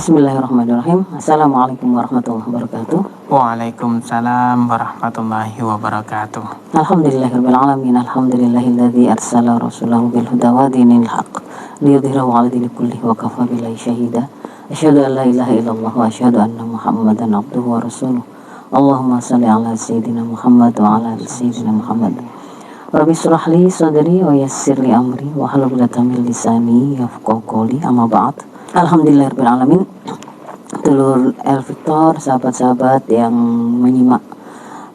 Bismillahirrahmanirrahim. Assalamualaikum warahmatullahi wabarakatuh. Waalaikumsalam warahmatullahi wabarakatuh. Alhamdulillahirabbil alamin. Alhamdulillahilladzi arsala rasulahu bil huda wa dinil haqq liyudhhirahu 'ala dini kullihi wa kafa billahi shahida. Asyhadu an la ilaha illallah wa asyhadu anna Muhammadan abduhu wa rasuluh. Allahumma shalli 'ala sayyidina Muhammad wa 'ala ali sayyidina Muhammad. Rabbi shrah li sadri wa yassir li amri wa hlul 'uqdatam min lisani yafqahu qawli. Amma ba'd. Alhamdulillahirabbil alamin. Dulur El Victor, sahabat-sahabat yang menyimak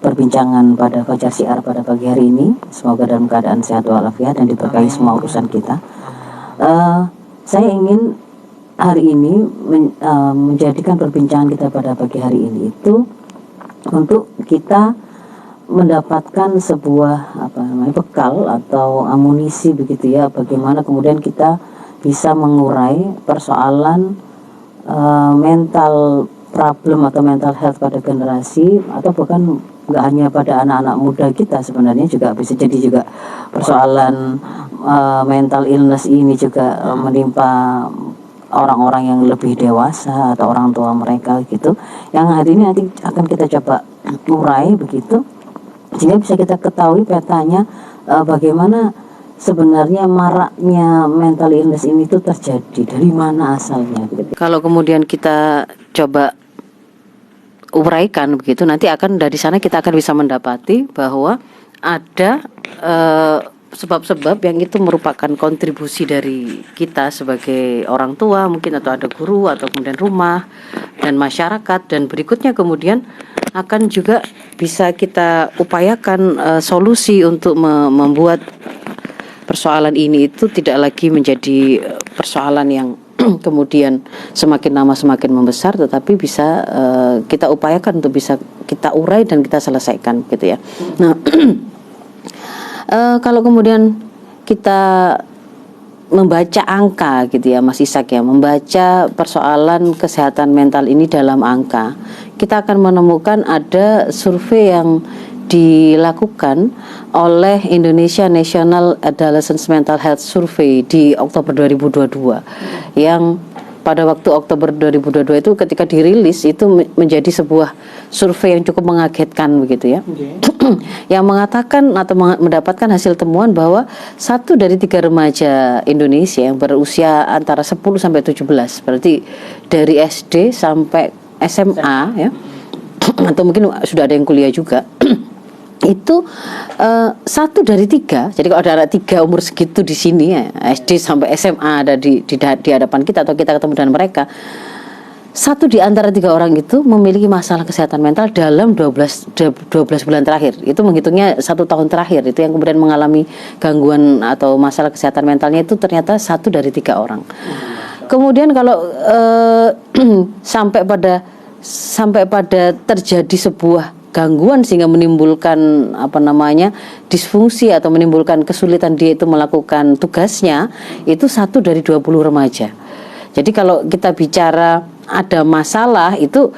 perbincangan pada Fajar Syiar pada pagi hari ini, semoga dalam keadaan sehat walafiat dan diberkahi semua urusan kita. Saya ingin hari ini menjadikan perbincangan kita pada pagi hari ini itu untuk kita mendapatkan sebuah bekal atau amunisi begitu ya, bagaimana kemudian kita bisa mengurai persoalan mental problem atau mental health pada generasi, atau bahkan nggak hanya pada anak-anak muda kita, sebenarnya juga bisa jadi juga persoalan mental illness ini juga menimpa orang-orang yang lebih dewasa atau orang tua mereka gitu, yang hari ini nanti akan kita coba urai begitu, sehingga bisa kita ketahui petanya bagaimana sebenarnya maraknya mental illness ini itu terjadi, dari mana asalnya gitu. Kalau kemudian kita coba uraikan begitu, nanti akan dari sana kita akan bisa mendapati bahwa ada sebab-sebab yang itu merupakan kontribusi dari kita sebagai orang tua mungkin, atau ada guru, atau kemudian rumah dan masyarakat, dan berikutnya kemudian akan juga bisa kita upayakan solusi untuk membuat persoalan ini itu tidak lagi menjadi persoalan yang kemudian semakin lama semakin membesar, tetapi bisa kita upayakan untuk bisa kita urai dan kita selesaikan gitu ya. Nah, kalau kemudian kita membaca angka gitu ya Mas Ishak ya, membaca persoalan kesehatan mental ini dalam angka, kita akan menemukan ada survei yang dilakukan oleh Indonesia National Adolescent Mental Health Survey di Oktober 2022, yang pada waktu Oktober 2022 itu ketika dirilis itu menjadi sebuah survei yang cukup mengagetkan begitu ya. Yang mengatakan atau mendapatkan hasil temuan bahwa 1 dari 3 remaja Indonesia yang berusia antara 10 sampai 17, berarti dari SD sampai SMA ya, atau mungkin sudah ada yang kuliah juga, itu 1 dari 3. Jadi kalau ada anak 3 umur segitu di sini ya, SD sampai SMA ada di hadapan kita, atau kita ketemu dengan mereka, 1 di antara 3 orang itu memiliki masalah kesehatan mental dalam 12 bulan terakhir. Itu menghitungnya 1 tahun terakhir, itu yang kemudian mengalami gangguan atau masalah kesehatan mentalnya itu ternyata 1 dari 3 orang. Kemudian kalau sampai pada terjadi sebuah gangguan sehingga menimbulkan disfungsi atau menimbulkan kesulitan dia itu melakukan tugasnya, itu 1 dari 20 remaja. Jadi kalau kita bicara ada masalah itu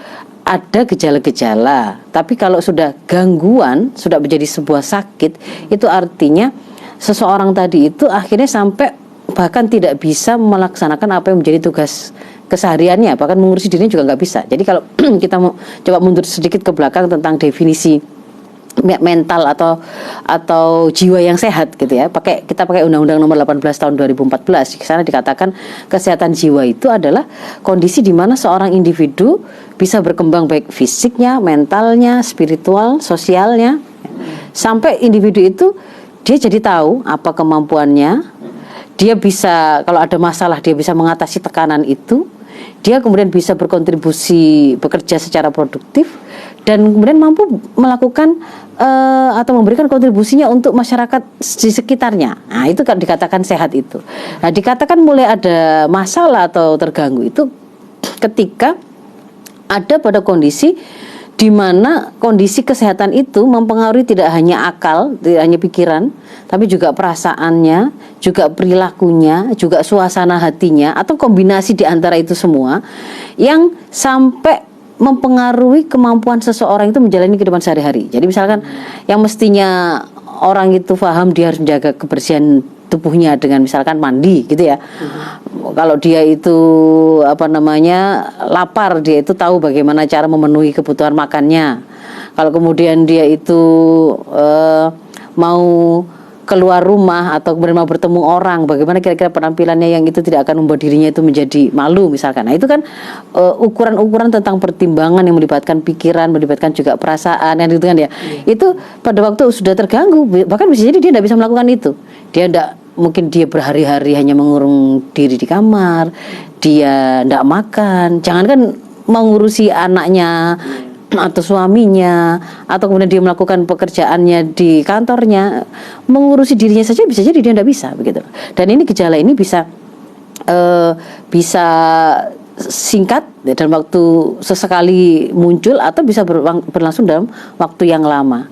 ada gejala-gejala, tapi kalau sudah gangguan, sudah menjadi sebuah sakit, itu artinya seseorang tadi itu akhirnya sampai bahkan tidak bisa melaksanakan apa yang menjadi tugas kesehariannya, bahkan mengurusi dirinya juga nggak bisa. Jadi kalau kita mau coba mundur sedikit ke belakang tentang definisi mental atau jiwa yang sehat gitu ya, kita pakai Undang-Undang Nomor 18 Tahun 2014. Di sana dikatakan kesehatan jiwa itu adalah kondisi di mana seorang individu bisa berkembang baik fisiknya, mentalnya, spiritual, sosialnya, sampai individu itu dia jadi tahu apa kemampuannya, dia bisa, kalau ada masalah dia bisa mengatasi tekanan itu, dia kemudian bisa berkontribusi bekerja secara produktif, dan kemudian mampu melakukan atau memberikan kontribusinya untuk masyarakat di sekitarnya. Nah, itu kan dikatakan sehat itu. Nah, dikatakan mulai ada masalah atau terganggu itu ketika ada pada kondisi di mana kondisi kesehatan itu mempengaruhi tidak hanya akal, tidak hanya pikiran, tapi juga perasaannya, juga perilakunya, juga suasana hatinya, atau kombinasi di antara itu semua yang sampai mempengaruhi kemampuan seseorang itu menjalani kehidupan sehari-hari. Jadi misalkan yang mestinya orang itu paham dia harus menjaga kebersihan tubuhnya dengan misalkan mandi gitu ya. Kalau dia itu lapar, dia itu tahu bagaimana cara memenuhi kebutuhan makannya. Kalau kemudian dia itu mau keluar rumah atau kemudian mau bertemu orang, bagaimana kira-kira penampilannya yang itu tidak akan membuat dirinya itu menjadi malu misalkan. Nah itu kan ukuran-ukuran tentang pertimbangan yang melibatkan pikiran, melibatkan juga perasaan, yang itu kan ya. Itu pada waktu sudah terganggu, bahkan bisa jadi dia tidak bisa melakukan itu. Mungkin dia berhari-hari hanya mengurung diri di kamar, dia tidak makan, jangankan mengurusi anaknya atau suaminya, atau kemudian dia melakukan pekerjaannya di kantornya, mengurusi dirinya saja bisa jadi dia tidak bisa begitu. Dan ini gejala ini bisa singkat dalam waktu sesekali muncul atau bisa berlangsung dalam waktu yang lama.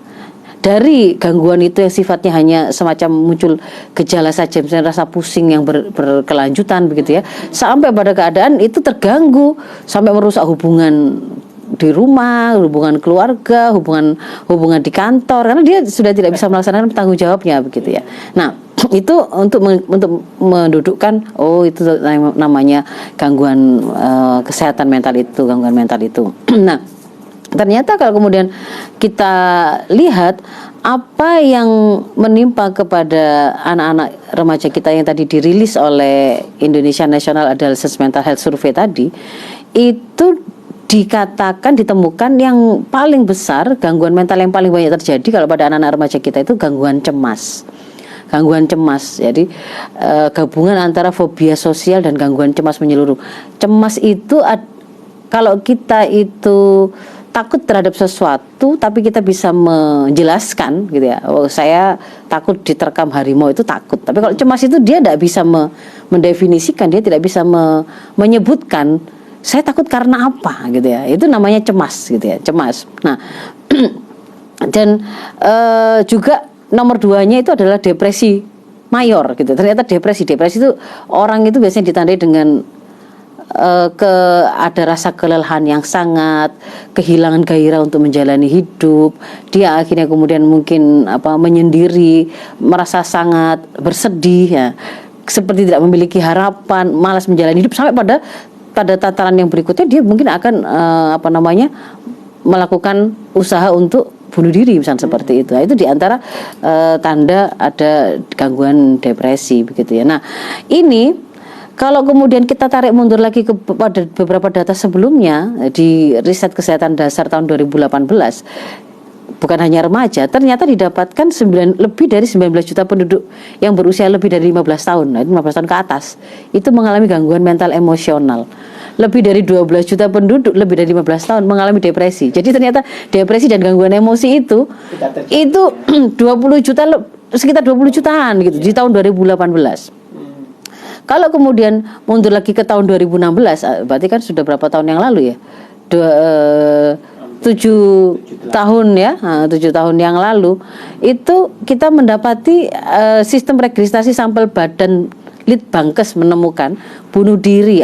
Dari gangguan itu yang sifatnya hanya semacam muncul gejala saja, misalnya rasa pusing yang berkelanjutan begitu ya, sampai pada keadaan itu terganggu sampai merusak hubungan di rumah, hubungan keluarga, hubungan di kantor, karena dia sudah tidak bisa melaksanakan tanggung jawabnya begitu ya. Nah, itu untuk mendudukkan itu namanya gangguan kesehatan mental itu, gangguan mental itu. Nah, ternyata kalau kemudian kita lihat apa yang menimpa kepada anak-anak remaja kita yang tadi dirilis oleh Indonesia National Adolescent Mental Health Survey tadi, itu ditemukan yang paling besar, gangguan mental yang paling banyak terjadi kalau pada anak-anak remaja kita itu gangguan cemas. Gangguan cemas, jadi gabungan antara fobia sosial dan gangguan cemas menyeluruh. Cemas itu kalau kita itu takut terhadap sesuatu, tapi kita bisa menjelaskan gitu ya. Saya takut diterkam harimau, itu takut. Tapi kalau cemas itu dia tidak bisa mendefinisikan, dia tidak bisa menyebutkan saya takut karena apa gitu ya. Itu namanya cemas gitu ya, cemas. Nah, dan juga nomor 2-nya itu adalah depresi mayor gitu. Ternyata depresi itu orang itu biasanya ditandai dengan ada rasa kelelahan yang sangat, kehilangan gairah untuk menjalani hidup. Dia akhirnya kemudian mungkin menyendiri, merasa sangat bersedih ya, seperti tidak memiliki harapan, malas menjalani hidup, sampai pada tataran yang berikutnya dia mungkin akan melakukan usaha untuk bunuh diri misalnya seperti itu. Nah, itu diantara tanda ada gangguan depresi begitu ya. Nah, ini kalau kemudian kita tarik mundur lagi kepada beberapa data sebelumnya di riset kesehatan dasar tahun 2018, bukan hanya remaja, ternyata didapatkan lebih dari 19 juta penduduk yang berusia lebih dari 15 tahun, 15 tahun ke atas, itu mengalami gangguan mental emosional. Lebih dari 12 juta penduduk lebih dari 15 tahun mengalami depresi. Jadi ternyata depresi dan gangguan emosi itu 20 juta, sekitar 20 jutaan gitu di tahun 2018. Kalau kemudian mundur lagi ke tahun 2016, berarti kan sudah berapa tahun yang lalu ya? 7 tahun ya, 7 tahun yang lalu itu kita mendapati sistem registrasi sampel badan Litbangkes menemukan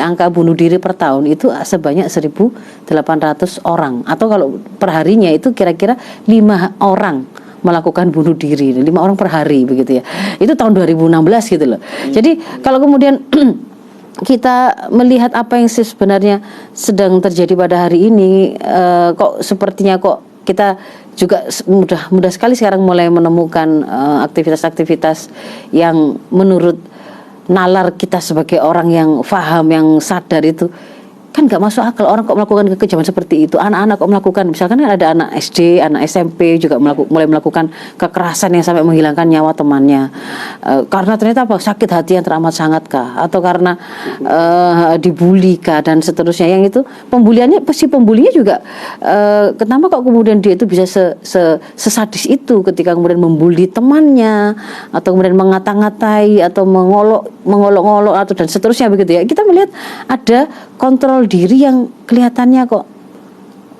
angka bunuh diri per tahun itu sebanyak 1.800 orang, atau kalau perharinya itu kira-kira 5 orang melakukan bunuh diri, 5 orang per hari begitu ya. Itu tahun 2016 gitu loh. Jadi kalau kemudian kita melihat apa yang sebenarnya sedang terjadi pada hari ini, kok sepertinya kita juga mudah sekali sekarang mulai menemukan aktivitas-aktivitas yang menurut nalar kita sebagai orang yang paham, yang sadar itu kan nggak masuk akal. Orang kok melakukan kekejaman seperti itu, anak-anak kok melakukan, misalkan ada anak SD, anak SMP juga mulai melakukan kekerasan yang sampai menghilangkan nyawa temannya, karena ternyata sakit hati yang teramat sangat kah, atau karena dibully kah, dan seterusnya. Yang itu pembuliannya, si pembulinya juga kenapa kok kemudian dia itu bisa sesadis itu ketika kemudian membuli temannya, atau kemudian mengata-ngatai atau mengolok-ngolok atau dan seterusnya begitu ya. Kita melihat ada kontrol diri yang kelihatannya kok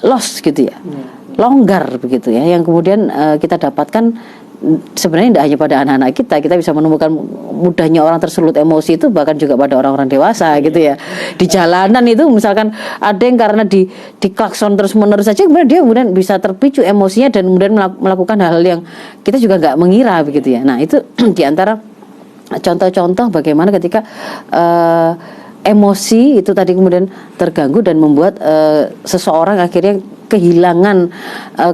lost gitu ya, longgar begitu ya, yang kemudian kita dapatkan sebenarnya tidak hanya pada anak-anak kita bisa menemukan mudahnya orang tersulut emosi itu bahkan juga pada orang-orang dewasa gitu ya. Di jalanan itu misalkan ada yang karena di klakson terus-menerus saja kemudian dia bisa terpicu emosinya dan kemudian melakukan hal-hal yang kita juga nggak mengira begitu ya. Nah, itu diantara contoh-contoh bagaimana ketika emosi itu tadi kemudian terganggu dan membuat seseorang akhirnya kehilangan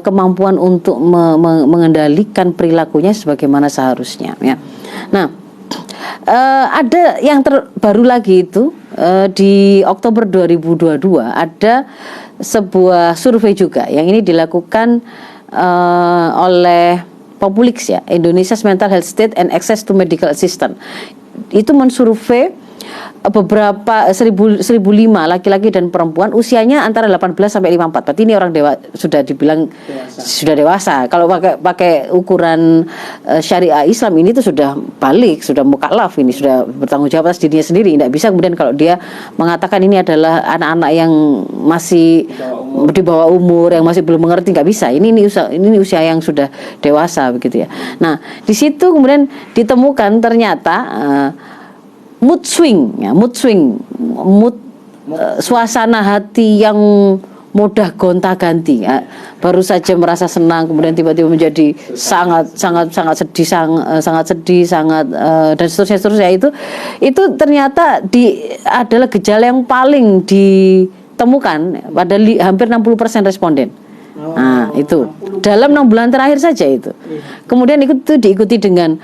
kemampuan untuk mengendalikan perilakunya sebagaimana seharusnya ya. Nah, ada yang terbaru lagi itu di Oktober 2022 ada sebuah survei juga yang ini dilakukan oleh Populix ya, Indonesia's Mental Health State and Access to Medical Assistance. Itu mensurvei beberapa 1005 laki-laki dan perempuan usianya antara 18 sampai 54. Berarti ini orang sudah dibilang sudah dewasa. Kalau pakai ukuran syariah Islam ini tuh sudah balik, sudah mukallaf, ini sudah bertanggung jawab atas dirinya sendiri. Tidak bisa kemudian kalau dia mengatakan ini adalah anak-anak yang masih di bawah umur, yang masih belum mengerti, nggak bisa. Ini usia yang sudah dewasa begitu ya. Nah, di situ kemudian ditemukan ternyata mood swing, suasana hati yang mudah gonta-ganti ya. Baru saja merasa senang kemudian tiba-tiba menjadi sangat sedih dan seterusnya itu ternyata adalah gejala yang paling ditemukan pada hampir 60% responden. Nah, itu dalam 6 bulan terakhir saja itu. Kemudian itu diikuti dengan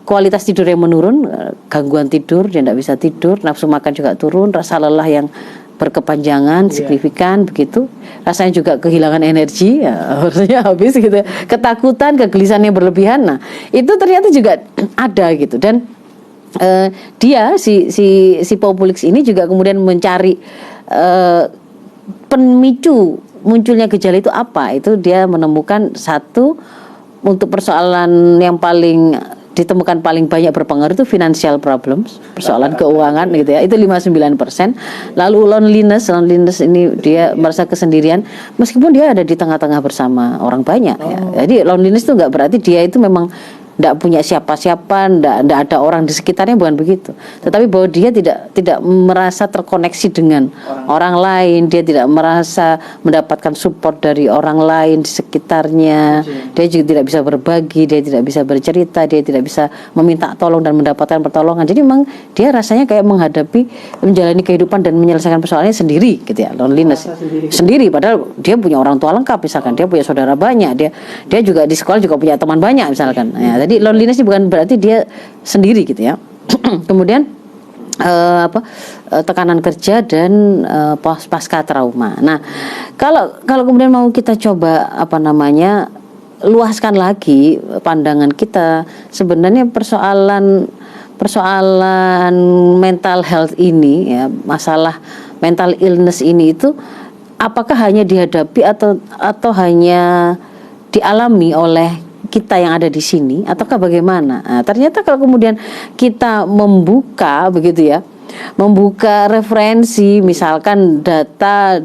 kualitas tidur yang menurun, gangguan tidur, dia tidak bisa tidur, nafsu makan juga turun, rasa lelah yang berkepanjangan, signifikan begitu, rasanya juga kehilangan energi, ya, harusnya habis gitu, ketakutan, kegelisahan yang berlebihan. Nah, itu ternyata juga ada gitu dan dia si Populix ini juga kemudian mencari pemicu munculnya gejala itu apa? Itu dia menemukan satu untuk persoalan yang paling ditemukan paling banyak berpengaruh itu financial problems, persoalan keuangan gitu ya, itu 59%. Lalu loneliness ini dia merasa kesendirian meskipun dia ada di tengah-tengah bersama orang banyak ya. Jadi loneliness itu enggak berarti dia itu memang tidak punya siapa-siapa, tidak ada orang di sekitarnya, bukan begitu. Tetapi bahwa dia tidak merasa terkoneksi dengan orang lain, dia tidak merasa mendapatkan support dari orang lain di sekitarnya. Dia juga tidak bisa berbagi, dia tidak bisa bercerita, dia tidak bisa meminta tolong dan mendapatkan pertolongan. Jadi memang dia rasanya kayak menjalani kehidupan dan menyelesaikan persoalannya sendiri gitu ya, loneliness. Sendiri padahal dia punya orang tua lengkap misalkan, dia punya saudara banyak, dia juga di sekolah juga punya teman banyak misalkan. Ya, jadi loneliness ini bukan berarti dia sendiri gitu ya. Kemudian tekanan kerja dan pasca trauma. Nah, kalau kemudian mau kita coba luaskan lagi pandangan kita, sebenarnya persoalan mental health ini ya, masalah mental illness ini itu apakah hanya dihadapi atau hanya dialami oleh kita yang ada di sini ataukah bagaimana? Nah, ternyata kalau kemudian kita membuka referensi misalkan data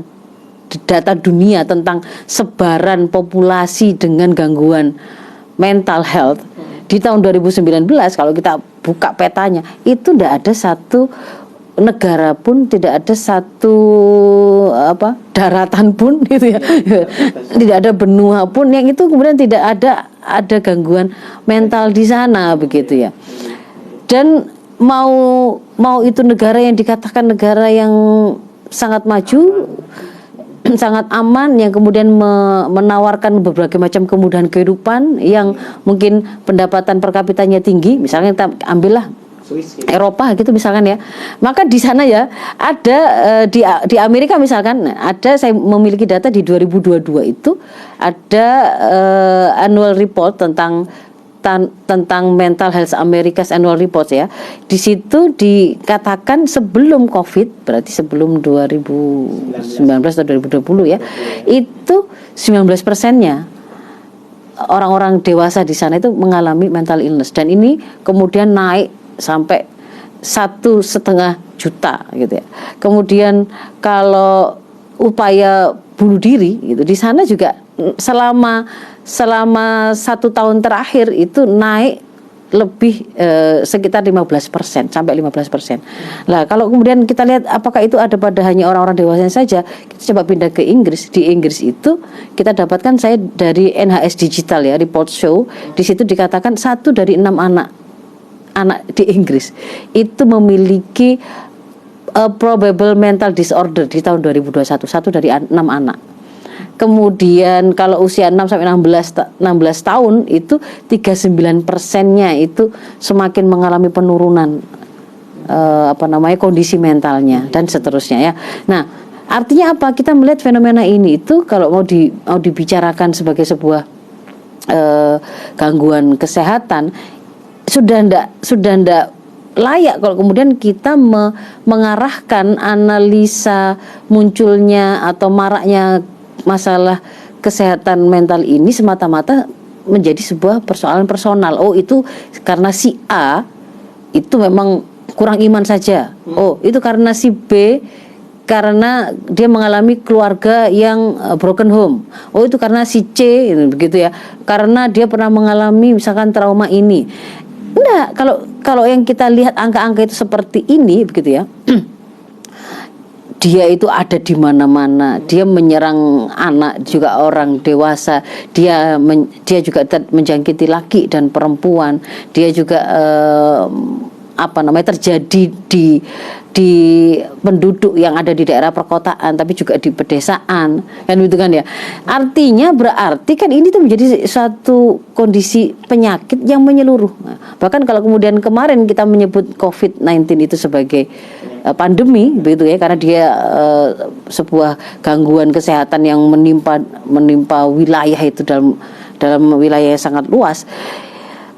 dunia tentang sebaran populasi dengan gangguan mental health di tahun 2019, kalau kita buka petanya itu tidak ada satu negara pun, tidak ada satu daratan pun gitu ya, tidak ada benua pun yang itu kemudian tidak ada gangguan mental di sana begitu ya. Dan mau itu negara yang dikatakan negara yang sangat maju, sangat aman, yang kemudian menawarkan berbagai macam kemudahan kehidupan, yang mungkin pendapatan per kapitanya tinggi, misalnya kita ambillah Eropa gitu misalkan ya, maka di sana ya ada di Amerika misalkan ada, saya memiliki data di 2022 itu ada annual report tentang mental health America's annual report ya. Di situ dikatakan sebelum COVID, berarti sebelum 2019 atau 2020 ya, itu 19%-nya orang-orang dewasa di sana itu mengalami mental illness, dan ini kemudian naik sampai 1,5 juta gitu ya. Kemudian kalau upaya bunuh diri gitu di sana juga selama 1 tahun terakhir itu naik lebih sekitar 15% sampai 15%. Nah, kalau kemudian kita lihat apakah itu ada pada hanya orang-orang dewasa saja, kita coba pindah ke Inggris. Di Inggris itu kita dapatkan, saya dari NHS Digital ya, report show, di situ dikatakan 1 dari 6 anak anak di Inggris itu memiliki probable mental disorder di tahun 2021, 1 dari 6 anak. Kemudian kalau usia 6 sampai 16 tahun itu 39%-nya itu semakin mengalami penurunan kondisi mentalnya dan seterusnya ya. Nah, artinya apa? Kita melihat fenomena ini itu kalau mau dibicarakan sebagai sebuah gangguan kesehatan sudah ndak layak kalau kemudian kita mengarahkan analisa munculnya atau maraknya masalah kesehatan mental ini semata-mata menjadi sebuah persoalan personal. Oh, itu karena si A itu memang kurang iman saja. Oh, itu karena si B karena dia mengalami keluarga yang broken home. Oh, itu karena si C begitu ya. Karena dia pernah mengalami misalkan trauma ini. Enggak, kalau yang kita lihat angka-angka itu seperti ini begitu ya. Dia itu ada di mana-mana. Dia menyerang anak juga orang dewasa. Dia juga menjangkiti laki dan perempuan. Dia juga terjadi di penduduk yang ada di daerah perkotaan, tapi juga di pedesaan, kan gitu kan ya. Artinya berarti kan ini tuh menjadi suatu kondisi penyakit yang menyeluruh. Nah, bahkan kalau kemudian kemarin kita menyebut COVID-19 itu sebagai pandemi, begitu ya, karena dia sebuah gangguan kesehatan yang menimpa wilayah itu dalam wilayah yang sangat luas.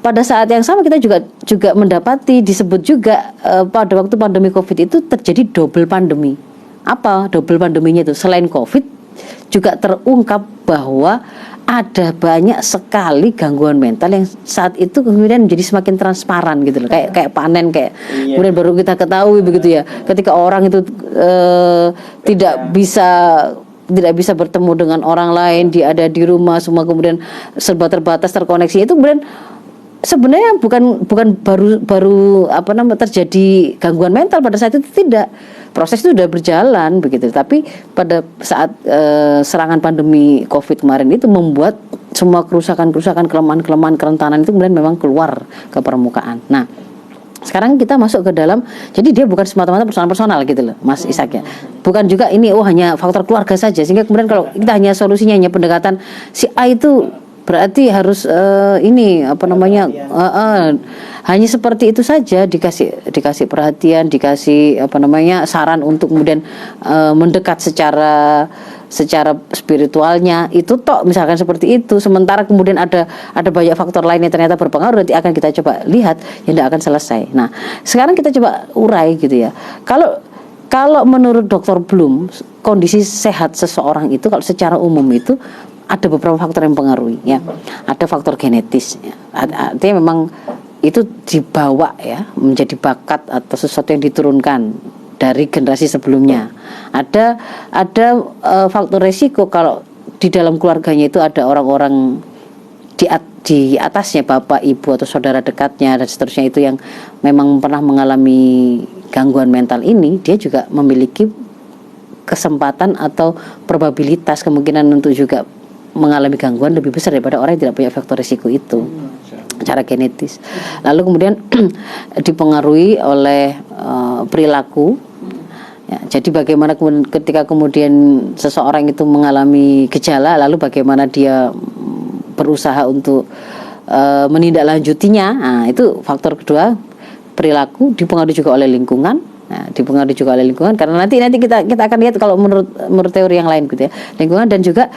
Pada saat yang sama kita juga mendapati disebut juga pada waktu pandemi COVID itu terjadi double pandemi. Apa double pandeminya itu? Selain COVID juga terungkap bahwa ada banyak sekali gangguan mental yang saat itu kemudian menjadi semakin transparan gitu loh, kayak panen kemudian baru kita ketahui begitu ya, ketika orang itu tidak bisa bertemu dengan orang lain, dia ada di rumah semua kemudian serba terbatas terkoneksi, itu kemudian sebenarnya bukan baru terjadi gangguan mental pada saat itu, tidak. Proses itu sudah berjalan begitu. Tapi pada saat serangan pandemi Covid kemarin itu membuat semua kerusakan-kerusakan, kelemahan-kelemahan, kerentanan itu kemudian memang keluar ke permukaan. Nah, sekarang kita masuk ke dalam, jadi dia bukan semata-mata persoalan personal gitu loh, Mas Ishak ya. Bukan juga ini hanya faktor keluarga saja, sehingga kemudian kalau kita hanya solusinya hanya pendekatan si A itu berarti harus hanya seperti itu saja, dikasih perhatian, dikasih saran untuk kemudian mendekat secara spiritualnya itu misalkan seperti itu. Sementara kemudian ada banyak faktor lain yang ternyata berpengaruh, nanti akan kita coba lihat yang tidak akan selesai. Nah, sekarang kita coba urai gitu ya. Kalau menurut Dr. Bloom, kondisi sehat seseorang itu kalau secara umum itu ada beberapa faktor yang mempengaruhi ya. Ada faktor genetis ya. Artinya memang itu dibawa ya, menjadi bakat atau sesuatu yang diturunkan dari generasi sebelumnya. Ada faktor resiko kalau di dalam keluarganya itu ada orang-orang di atasnya, bapak, ibu atau saudara dekatnya dan seterusnya itu yang memang pernah mengalami gangguan mental ini, dia juga memiliki kesempatan atau probabilitas kemungkinan untuk juga mengalami gangguan lebih besar daripada orang yang tidak punya faktor risiko itu secara genetis. Lalu kemudian dipengaruhi oleh perilaku ya, jadi bagaimana ketika kemudian seseorang itu mengalami gejala, lalu bagaimana dia berusaha untuk menindaklanjutinya. Nah, itu faktor kedua, perilaku. Dipengaruhi juga oleh lingkungan. Nah, dipengaruhi juga oleh lingkungan karena nanti kita akan lihat kalau menurut teori yang lain gitu ya, lingkungan dan juga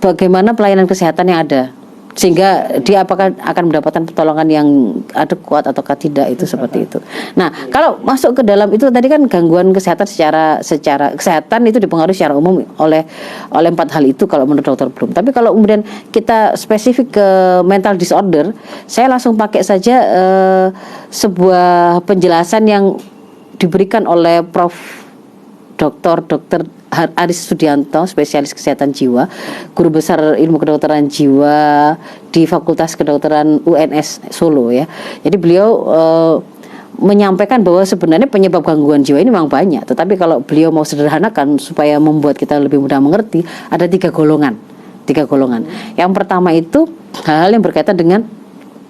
bagaimana pelayanan kesehatan yang ada, sehingga dia apakah akan mendapatkan pertolongan yang adekuat ataukah tidak, itu seperti itu. Nah, kalau masuk ke dalam itu tadi kan gangguan kesehatan secara kesehatan itu dipengaruhi secara umum oleh 4 hal itu kalau menurut Dr. Bloom. Tapi kalau kemudian kita spesifik ke mental disorder, saya langsung pakai saja sebuah penjelasan yang diberikan oleh Prof. Dr. Aris Sudianto, spesialis kesehatan jiwa, guru besar ilmu kedokteran jiwa di Fakultas Kedokteran UNS Solo ya. Jadi beliau menyampaikan bahwa sebenarnya penyebab gangguan jiwa ini memang banyak, tetapi kalau beliau mau sederhanakan supaya membuat kita lebih mudah mengerti, ada 3 golongan. Yang pertama itu hal-hal yang berkaitan dengan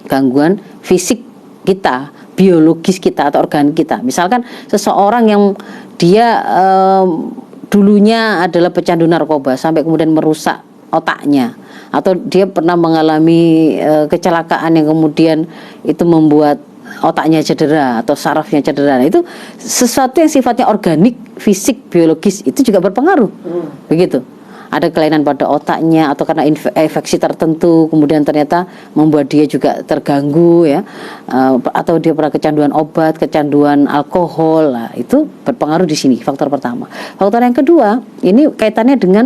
gangguan fisik kita, biologis kita atau organ kita. Misalkan seseorang yang dia dulunya adalah pecandu narkoba sampai kemudian merusak otaknya, atau dia pernah mengalami kecelakaan yang kemudian itu membuat otaknya cedera atau sarafnya cedera. Nah, itu sesuatu yang sifatnya organik, fisik, biologis, itu juga berpengaruh. Begitu. Ada kelainan pada otaknya atau karena infeksi tertentu kemudian ternyata membuat dia juga terganggu ya, atau dia pernah kecanduan obat, kecanduan alkohol. Nah, itu berpengaruh di sini, faktor pertama. Faktor yang kedua, ini kaitannya dengan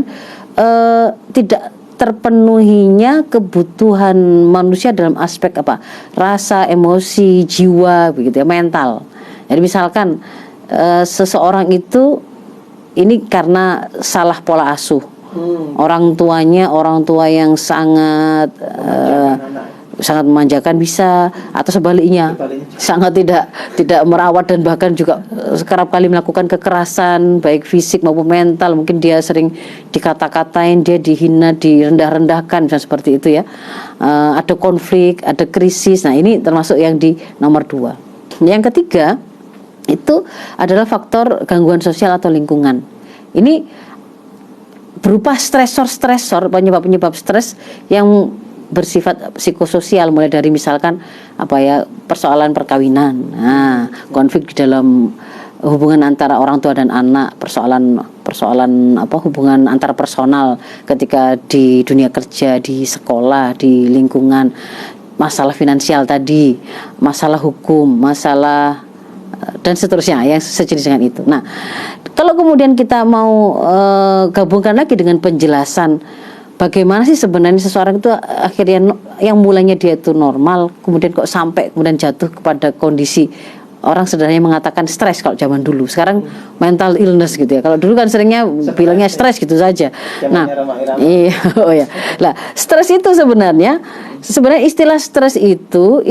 tidak terpenuhinya kebutuhan manusia dalam aspek apa? Rasa, emosi, jiwa, begitu ya, mental. Jadi misalkan seseorang itu ini karena salah pola asuh. Orang tua yang sangat sangat memanjakan bisa, atau sebaliknya sangat tidak merawat dan bahkan juga kerap kali melakukan kekerasan baik fisik maupun mental. Mungkin dia sering dikata-katain, dia dihina, direndah-rendahkan, misalnya seperti itu ya. Ada konflik, ada krisis. Nah, ini termasuk yang di nomor 2. Yang ketiga itu adalah faktor gangguan sosial atau lingkungan. Ini berupa stresor-stresor, penyebab-penyebab stres yang bersifat psikososial, mulai dari misalkan persoalan perkawinan, konflik di dalam hubungan antara orang tua dan anak, persoalan hubungan antar personal ketika di dunia kerja, di sekolah, di lingkungan, masalah finansial tadi, masalah hukum, masalah dan seterusnya yang sejenis dengan itu. Nah, kalau kemudian kita mau gabungkan lagi dengan penjelasan bagaimana sih sebenarnya seseorang itu akhirnya yang mulanya dia itu normal, kemudian kok sampai kemudian jatuh kepada kondisi orang sederhananya mengatakan stres kalau zaman dulu. Sekarang mental illness gitu ya. Kalau dulu kan seringnya bilangnya stres gitu saja. Nah, iya, Lah, stres itu sebenarnya istilah stres itu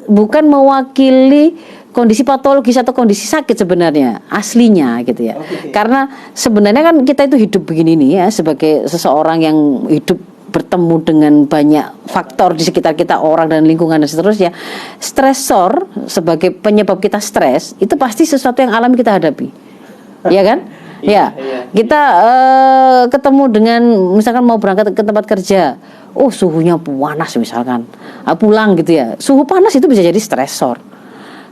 bukan mewakili kondisi patologis atau kondisi sakit sebenarnya aslinya gitu ya. Karena sebenarnya kan kita itu hidup begini nih ya, sebagai seseorang yang hidup bertemu dengan banyak faktor di sekitar kita, orang dan lingkungan dan seterusnya. Stresor sebagai penyebab kita stres itu pasti sesuatu yang alami kita hadapi. Iya kan? Ya. Kita ketemu dengan misalkan mau berangkat ke tempat kerja. Oh, suhunya panas misalkan. Pulang gitu ya. Suhu panas itu bisa jadi stresor.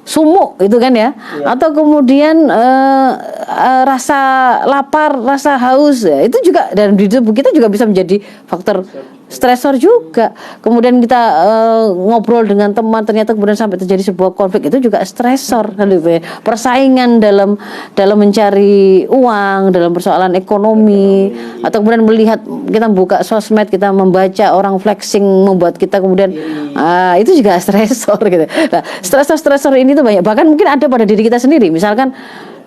Sumuk itu kan ya, atau kemudian rasa lapar, rasa haus ya, itu juga dalam tubuh kita juga bisa menjadi faktor stresor juga. Kemudian kita ngobrol dengan teman, ternyata kemudian sampai terjadi sebuah konflik, itu juga stresor. Persaingan dalam mencari uang, dalam persoalan ekonomi, atau kemudian melihat kita buka sosmed, kita membaca orang flexing membuat kita kemudian itu juga stresor gitu. Nah, stresor ini tuh banyak, bahkan mungkin ada pada diri kita sendiri. Misalkan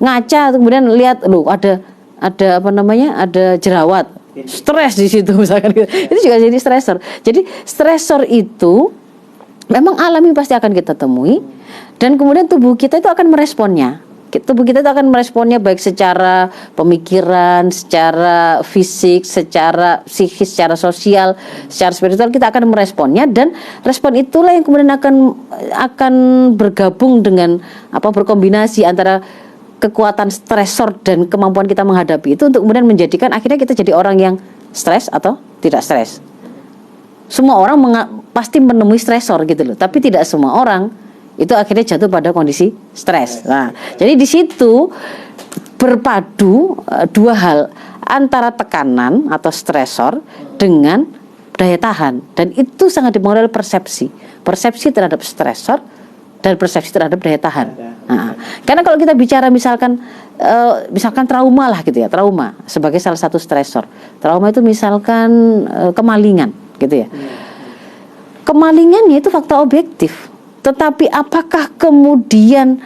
ngaca kemudian lihat ada jerawat, stres di situ misalkan gitu. Itu juga jadi stresor. Jadi stresor itu memang alami, pasti akan kita temui, dan kemudian tubuh kita itu akan meresponnya. Tubuh kita itu akan meresponnya baik secara pemikiran, secara fisik, secara psikis, secara sosial, secara spiritual, kita akan meresponnya, dan respon itulah yang kemudian akan bergabung dengan berkombinasi antara kekuatan stresor dan kemampuan kita menghadapi itu untuk kemudian menjadikan akhirnya kita jadi orang yang stres atau tidak stres. Semua orang pasti menemui stresor gitu loh, tapi tidak semua orang itu akhirnya jatuh pada kondisi stres. Nah, jadi di situ berpadu dua hal, antara tekanan atau stresor dengan daya tahan, dan itu sangat dipengaruhi oleh persepsi terhadap stresor dan persepsi terhadap daya tahan. Nah, karena kalau kita bicara misalkan trauma lah gitu ya, trauma sebagai salah satu stresor. Trauma itu misalkan kemalingan gitu ya. Kemalingannya itu fakta objektif. Tetapi apakah kemudian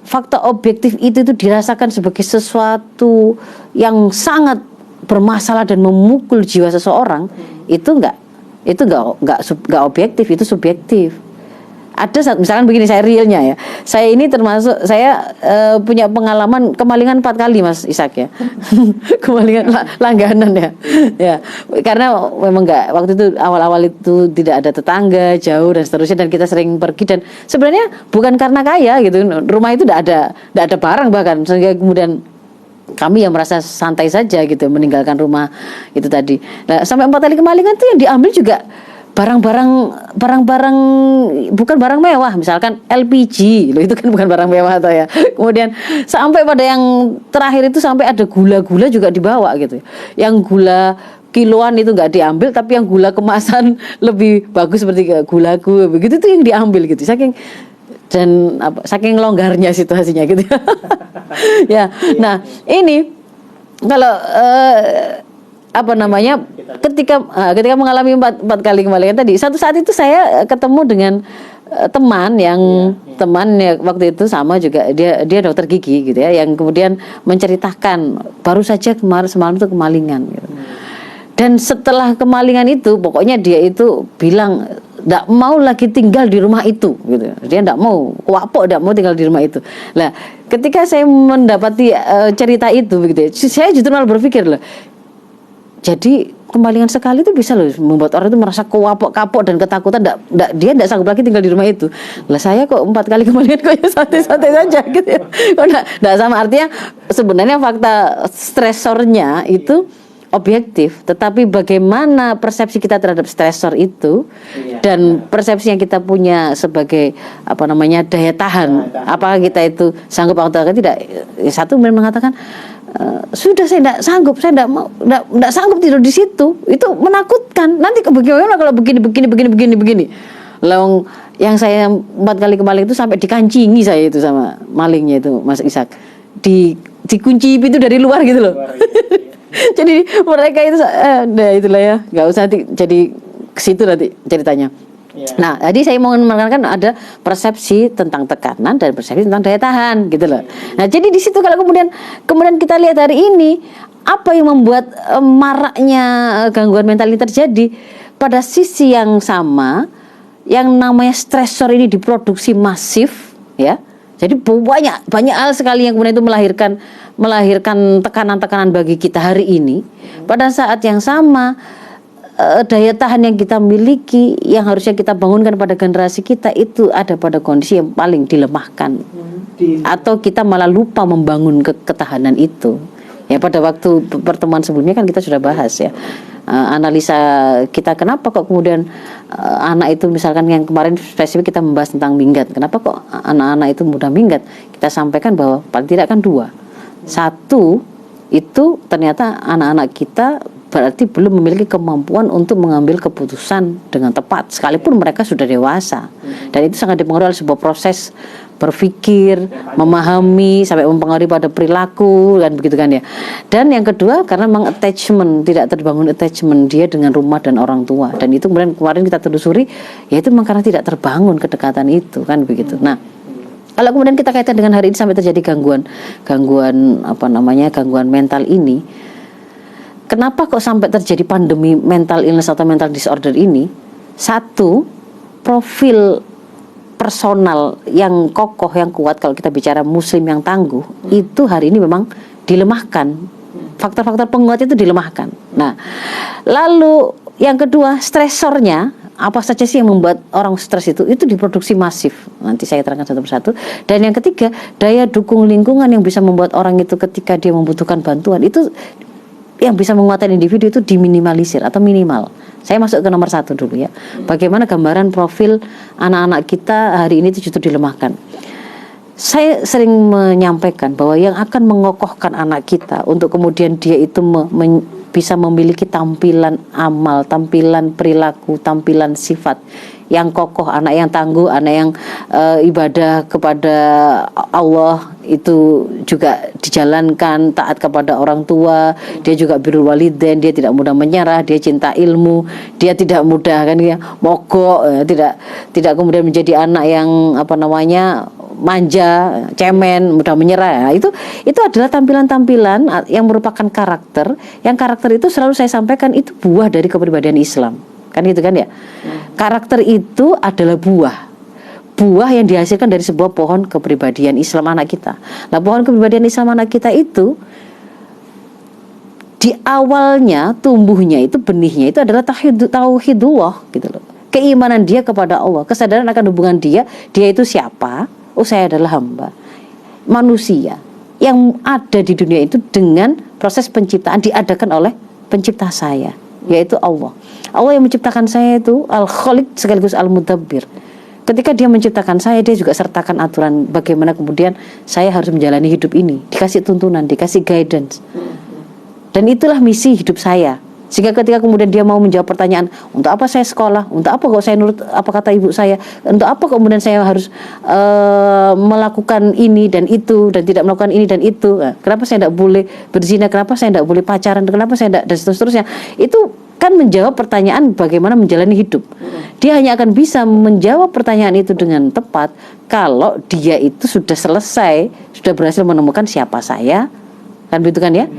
fakta objektif itu dirasakan sebagai sesuatu yang sangat bermasalah dan memukul jiwa seseorang? Itu enggak objektif, itu subjektif. misalkan begini, saya realnya ya. Saya ini termasuk saya punya pengalaman kemalingan 4 kali Mas Ishak ya. Kemalingan langganan ya. Ya. Karena memang enggak, waktu itu awal-awal itu tidak ada tetangga, jauh dan seterusnya, dan kita sering pergi, dan sebenarnya bukan karena kaya gitu. Rumah itu enggak ada barang bahkan, sehingga kemudian kami yang merasa santai saja gitu meninggalkan rumah itu tadi. Nah, sampai 4 kali kemalingan itu yang diambil juga barang-barang bukan barang mewah, misalkan LPG loh, itu kan bukan barang mewah atau ya. Kemudian sampai pada yang terakhir itu sampai ada gula-gula juga dibawa gitu. Yang gula kiloan itu nggak diambil, tapi yang gula kemasan lebih bagus seperti gula-gula begitu itu yang diambil gitu. Saking longgarnya situasinya gitu. Ya. Nah, ini kalau ketika mengalami empat kali kemalingan tadi, satu saat itu saya ketemu dengan teman yang waktu itu sama juga, dia dokter gigi gitu ya, yang kemudian menceritakan baru saja semalam itu kemalingan gitu. Dan setelah kemalingan itu pokoknya dia itu bilang tidak mau lagi tinggal di rumah itu gitu. Dia tidak mau, kuapok tidak mau tinggal di rumah itu. Nah, ketika saya mendapati cerita itu begitu, saya justru malah berpikir loh, jadi kemalingan sekali itu bisa loh membuat orang itu merasa kapok dan ketakutan, dia tidak sanggup lagi tinggal di rumah itu. Lah saya kok 4 kali kemalingan kok ya santai-santai saja gitu ya. Kok tidak sama, artinya sebenarnya fakta stresornya itu objektif, tetapi bagaimana persepsi kita terhadap stresor itu dan persepsi yang kita punya sebagai daya tahan, apakah kita itu sanggup atau tidak. Satu mengatakan sudah saya tidak sanggup, saya tidak sanggup tidur di situ, itu menakutkan. Nanti bagaimana kalau begini. Lalu yang saya 4 kali kemalingan itu sampai dikancingi saya itu sama malingnya itu Mas Ishak, dikunci itu dari luar gitu loh. Jadi mereka itu itulah ya, nggak usah jadi ke situ nanti ceritanya. Nah, tadi saya mau menekankan ada persepsi tentang tekanan dan persepsi tentang daya tahan gitu loh. Nah, jadi di situ kalau kemudian kita lihat hari ini apa yang membuat maraknya gangguan mental ini terjadi, pada sisi yang sama yang namanya stresor ini diproduksi masif ya. Jadi banyak hal sekali yang kemudian itu melahirkan tekanan-tekanan bagi kita hari ini. Pada saat yang sama daya tahan yang kita miliki, yang harusnya kita bangunkan pada generasi kita, itu ada pada kondisi yang paling dilemahkan, atau kita malah lupa membangun ketahanan itu. Ya, pada waktu pertemuan sebelumnya kan kita sudah bahas ya, analisa kita kenapa kok kemudian anak itu, misalkan yang kemarin spesifik kita membahas tentang minggat, kenapa kok anak-anak itu mudah minggat. Kita sampaikan bahwa paling tidak kan 2. Satu, itu ternyata anak-anak kita berarti belum memiliki kemampuan untuk mengambil keputusan dengan tepat sekalipun mereka sudah dewasa, dan itu sangat dipengaruhi oleh sebuah proses berpikir, memahami, sampai mempengaruhi pada perilaku kan begitu kan ya. Dan yang kedua, karena memang tidak terbangun attachment dia dengan rumah dan orang tua, dan itu kemudian kemarin kita telusuri, yaitu memang karena tidak terbangun kedekatan itu kan begitu. Nah, kalau kemudian kita kaitkan dengan hari ini sampai terjadi gangguan mental ini, kenapa kok sampai terjadi pandemi mental illness atau mental disorder ini? Satu, profil personal yang kokoh, yang kuat, kalau kita bicara muslim yang tangguh, itu hari ini memang dilemahkan. Faktor-faktor penguat itu dilemahkan. Nah, lalu yang kedua, stresornya, apa saja sih yang membuat orang stres itu diproduksi masif. Nanti saya terangkan satu persatu. Dan yang ketiga, daya dukung lingkungan yang bisa membuat orang itu ketika dia membutuhkan bantuan, itu yang bisa menguatkan individu itu diminimalisir atau minimal. Saya masuk ke nomor 1 dulu ya. Bagaimana gambaran profil anak-anak kita hari ini itu justru dilemahkan. Saya sering menyampaikan bahwa yang akan mengokohkan anak kita untuk kemudian dia itu bisa memiliki tampilan amal, tampilan perilaku, tampilan sifat yang kokoh, anak yang tangguh, anak yang ibadah kepada Allah itu juga dijalankan, taat kepada orang tua, dia juga birrul walidain, dia tidak mudah menyerah, dia cinta ilmu, dia tidak mudah kan ya mogok, tidak kemudian menjadi anak yang manja, cemen, mudah menyerah. Itu adalah tampilan-tampilan yang merupakan karakter, yang karakter itu selalu saya sampaikan itu buah dari kepribadian Islam. Kan gitu kan ya. Karakter itu adalah buah buah yang dihasilkan dari sebuah pohon kepribadian Islam anak kita. Nah, pohon kepribadian Islam anak kita itu di awalnya tumbuhnya itu, benihnya itu adalah tauhidullah gitu loh. Keimanan dia kepada Allah, kesadaran akan hubungan dia itu siapa? Oh, saya adalah hamba manusia yang ada di dunia itu dengan proses penciptaan diadakan oleh pencipta saya, yaitu Allah. Allah yang menciptakan saya itu Al-Khaliq sekaligus Al-Mudabbir. Ketika dia menciptakan saya, dia juga sertakan aturan bagaimana kemudian saya harus menjalani hidup ini, dikasih tuntunan, dikasih guidance. Dan itulah misi hidup saya. Sehingga ketika kemudian dia mau menjawab pertanyaan, untuk apa saya sekolah, untuk apa kok saya nurut apa kata ibu saya, untuk apa kemudian saya harus melakukan ini dan itu dan tidak melakukan ini dan itu, kenapa saya tidak boleh berzina, kenapa saya tidak boleh pacaran, kenapa saya tidak, dan seterusnya. Itu kan menjawab pertanyaan bagaimana menjalani hidup. Dia hanya akan bisa menjawab pertanyaan itu dengan tepat kalau dia itu sudah selesai, sudah berhasil menemukan siapa saya, kan begitu kan ya?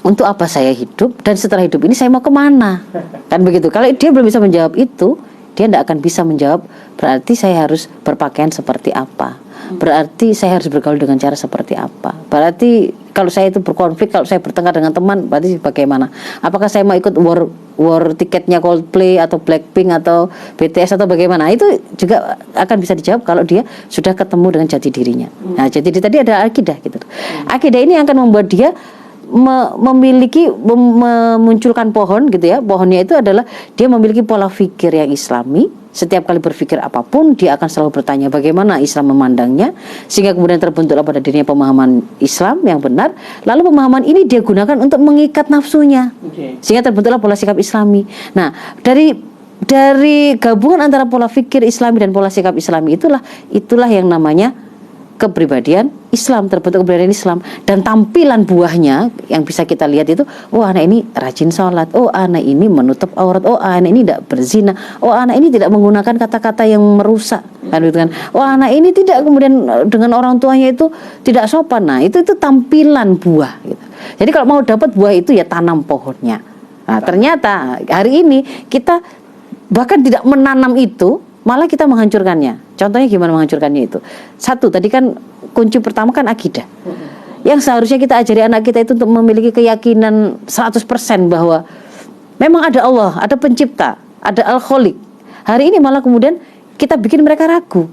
Untuk apa saya hidup, dan setelah hidup ini saya mau kemana, kan begitu. Kalau dia belum bisa menjawab itu, dia tidak akan bisa menjawab berarti saya harus berpakaian seperti apa, berarti saya harus bergaul dengan cara seperti apa, berarti kalau saya itu berkonflik, kalau saya bertengkar dengan teman, berarti bagaimana, apakah saya mau ikut war tiketnya Coldplay atau Blackpink atau BTS atau bagaimana. Itu juga akan bisa dijawab kalau dia sudah ketemu dengan jati dirinya. Nah, jati diri tadi ada akidah gitu. Akidah ini akan membuat dia memunculkan pohon gitu ya. Pohonnya itu adalah dia memiliki pola pikir yang islami. Setiap kali berpikir apapun, dia akan selalu bertanya bagaimana Islam memandangnya, sehingga kemudian terbentuklah pada dirinya pemahaman Islam yang benar. Lalu pemahaman ini dia gunakan untuk mengikat nafsunya, sehingga terbentuklah pola sikap Islami. Nah, dari gabungan antara pola pikir Islami dan pola sikap Islami itulah yang namanya kepribadian Islam, terbentuk kepribadian Islam. Dan tampilan buahnya yang bisa kita lihat itu, oh anak ini rajin sholat, oh anak ini menutup aurat, oh anak ini tidak berzina, oh anak ini tidak menggunakan kata-kata yang merusak, kan gitu kan. Oh anak ini tidak kemudian dengan orang tuanya itu tidak sopan. Nah, itu tampilan buah gitu. Jadi kalau mau dapat buah itu ya tanam pohonnya. Nah, ternyata hari ini kita bahkan tidak menanam itu, malah kita menghancurkannya. Contohnya gimana menghancurkannya itu? Satu, tadi kan kunci pertama kan akidah. Yang seharusnya kita ajari anak kita itu untuk memiliki keyakinan 100% bahwa memang ada Allah, ada pencipta, ada Al-Khaliq. Hari ini malah kemudian kita bikin mereka ragu.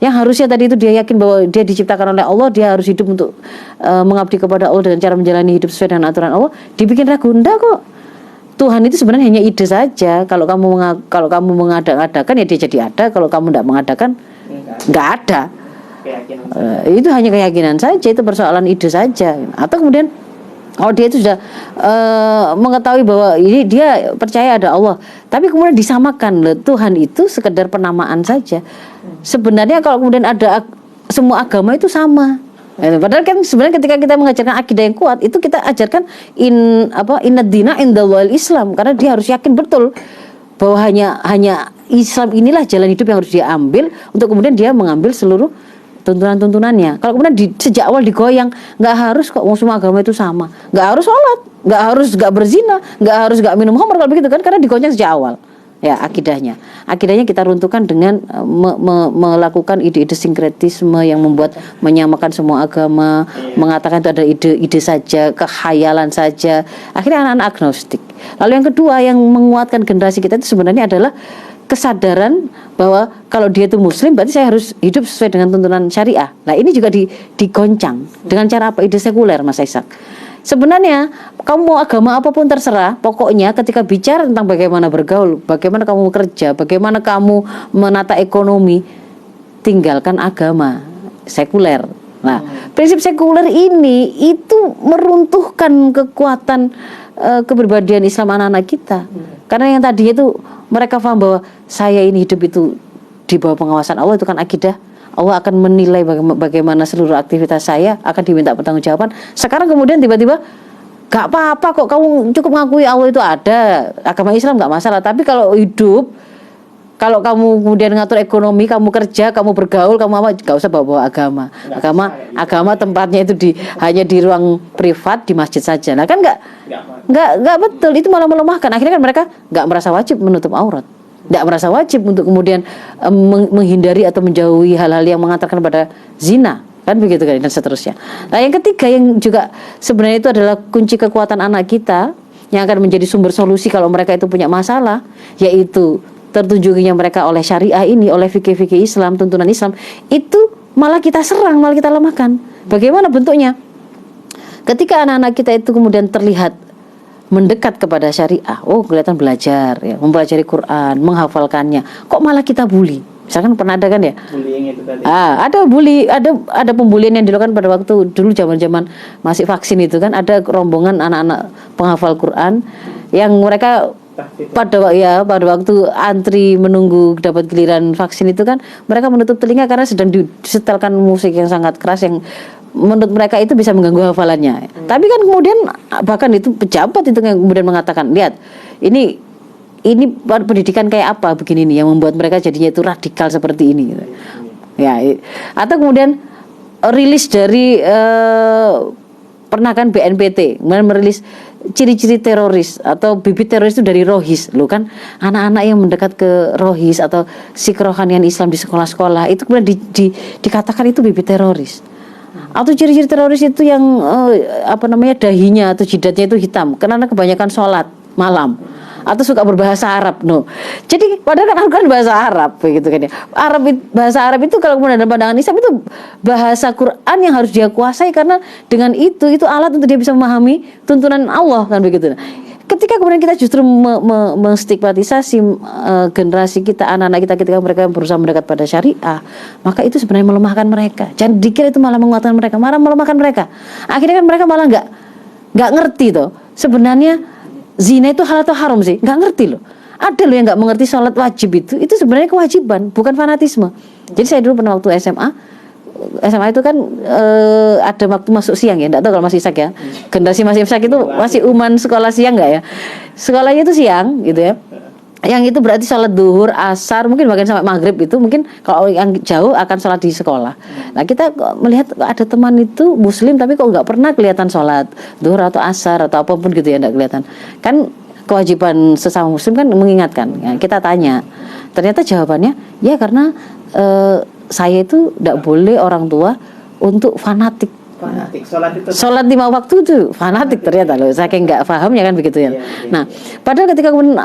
Yang harusnya tadi itu dia yakin bahwa dia diciptakan oleh Allah, dia harus hidup untuk mengabdi kepada Allah dengan cara menjalani hidup sesuai dengan aturan Allah, dibikin ragu. Enggak kok. Tuhan itu sebenarnya hanya ide saja. Kalau kamu mengadakan ya dia jadi ada. Kalau kamu tidak mengadakan, nggak ada. Itu hanya keyakinan saja. Itu persoalan ide saja. Atau kemudian kalau dia itu sudah mengetahui bahwa ini dia percaya ada Allah, tapi kemudian disamakan, Tuhan itu sekedar penamaan saja. Sebenarnya kalau kemudian ada semua agama itu sama. Padahal kan sebenarnya ketika kita mengajarkan akidah yang kuat, itu kita ajarkan inna dina indallahil Islam, karena dia harus yakin betul bahwa hanya Islam inilah jalan hidup yang harus dia ambil untuk kemudian dia mengambil seluruh tuntunan-tuntunannya. Kalau kemudian sejak awal digoyang, nggak harus kok semua agama itu sama, nggak harus sholat, nggak berzina, nggak harus nggak minum khamr, kalau begitu kan, karena digoyang sejak awal. Ya, akidahnya kita runtuhkan dengan melakukan ide-ide sinkretisme yang membuat menyamakan semua agama, mengatakan itu ada ide-ide saja, kehayalan saja. Akhirnya anak-anak agnostik. Lalu yang kedua yang menguatkan generasi kita itu sebenarnya adalah kesadaran bahwa kalau dia itu muslim berarti saya harus hidup sesuai dengan tuntunan syariah. Nah, ini juga digoncang dengan cara apa? Ide sekuler, Mas Ishak. Sebenarnya kamu mau agama apapun terserah, pokoknya ketika bicara tentang bagaimana bergaul, bagaimana kamu bekerja, bagaimana kamu menata ekonomi, tinggalkan agama sekuler. Nah, prinsip sekuler ini itu meruntuhkan kekuatan kepribadian Islam anak-anak kita. Karena yang tadinya itu mereka paham bahwa saya ini hidup itu di bawah pengawasan Allah, itu kan akidah. Allah akan menilai bagaimana seluruh aktivitas saya, akan diminta pertanggungjawaban. Sekarang kemudian tiba-tiba gak apa-apa kok, kamu cukup mengakui Allah itu ada, agama Islam gak masalah. Tapi kalau hidup, kalau kamu kemudian ngatur ekonomi, kamu kerja, kamu bergaul, kamu apa, gak usah bawa-bawa agama. Agama tempatnya itu hanya di ruang privat, di masjid saja. Nah kan gak betul, itu malah melemahkan. Akhirnya kan mereka gak merasa wajib menutup aurat. tidak merasa wajib untuk kemudian menghindari atau menjauhi hal-hal yang mengantarkan pada zina, kan begitu kan, dan seterusnya. Nah, yang ketiga yang juga sebenarnya itu adalah kunci kekuatan anak kita yang akan menjadi sumber solusi kalau mereka itu punya masalah, yaitu tertunjuknya mereka oleh syariah ini, oleh fikih-fikih Islam, tuntunan Islam, itu malah kita serang, malah kita lemahkan. Bagaimana bentuknya? Ketika anak-anak kita itu kemudian terlihat mendekat kepada syariah, oh kelihatan belajar, ya, mempelajari Quran, menghafalkannya, kok malah kita bully? Misalkan pernah ada kan ya? Bullying itu tadi. Ada bully, ada pembulian yang dilakukan pada waktu dulu zaman-zaman masih vaksin itu kan, ada rombongan anak-anak penghafal Quran yang mereka pada waktu antri menunggu dapat giliran vaksin itu kan, mereka menutup telinga karena sedang disetelkan musik yang sangat keras yang menurut mereka itu bisa mengganggu hafalannya. Tapi kan kemudian bahkan itu pejabat itu yang kemudian mengatakan, lihat ini pendidikan kayak apa begini nih yang membuat mereka jadinya itu radikal seperti ini gitu. Ya, atau kemudian rilis dari pernah kan BNPT merilis ciri-ciri teroris atau bibit teroris itu dari Rohis. Loh kan anak-anak yang mendekat ke Rohis atau sikrohanian Islam di sekolah-sekolah itu kemudian dikatakan itu bibit teroris. Atau ciri-ciri teroris itu yang dahinya atau jidatnya itu hitam karena kebanyakan sholat malam atau suka berbahasa Arab. Jadi padahal kan Al-Quran bahasa Arab begitu kan ya. Bahasa Arab itu kalau kemudian dalam pandangan Islam itu bahasa Quran yang harus dia kuasai, karena dengan itu alat untuk dia bisa memahami tuntunan Allah kan begitu. Ketika kemudian kita justru menstigmatisasi generasi kita, anak-anak kita ketika mereka berusaha mendekat pada syariah, maka itu sebenarnya melemahkan mereka. Jangan dikira itu malah menguatkan mereka, malah melemahkan mereka. Akhirnya kan mereka malah nggak ngerti toh sebenarnya zina itu halal atau haram sih, nggak ngerti loh. Ada loh yang nggak mengerti sholat wajib itu sebenarnya kewajiban, bukan fanatisme. Jadi saya dulu pernah waktu SMA itu kan ada waktu masuk siang ya, enggak tahu kalau masih Isak ya. Generasi masih Isak itu masih sekolah siang enggak ya? Sekolahnya itu siang gitu ya. Yang itu berarti sholat duhur, asar, mungkin bahkan sampai maghrib itu mungkin kalau yang jauh akan sholat di sekolah. Nah kita melihat ada teman itu muslim tapi kok nggak pernah kelihatan sholat duhur atau asar atau apapun gitu ya, nggak kelihatan. Kan kewajiban sesama muslim kan mengingatkan. Ya, kita tanya, ternyata jawabannya ya karena saya itu tidak boleh orang tua untuk fanatik. Sholat 5 waktu itu fanatik ternyata loh, saking nggak paham ya kan begitu ya. Nah, padahal ketika kemudian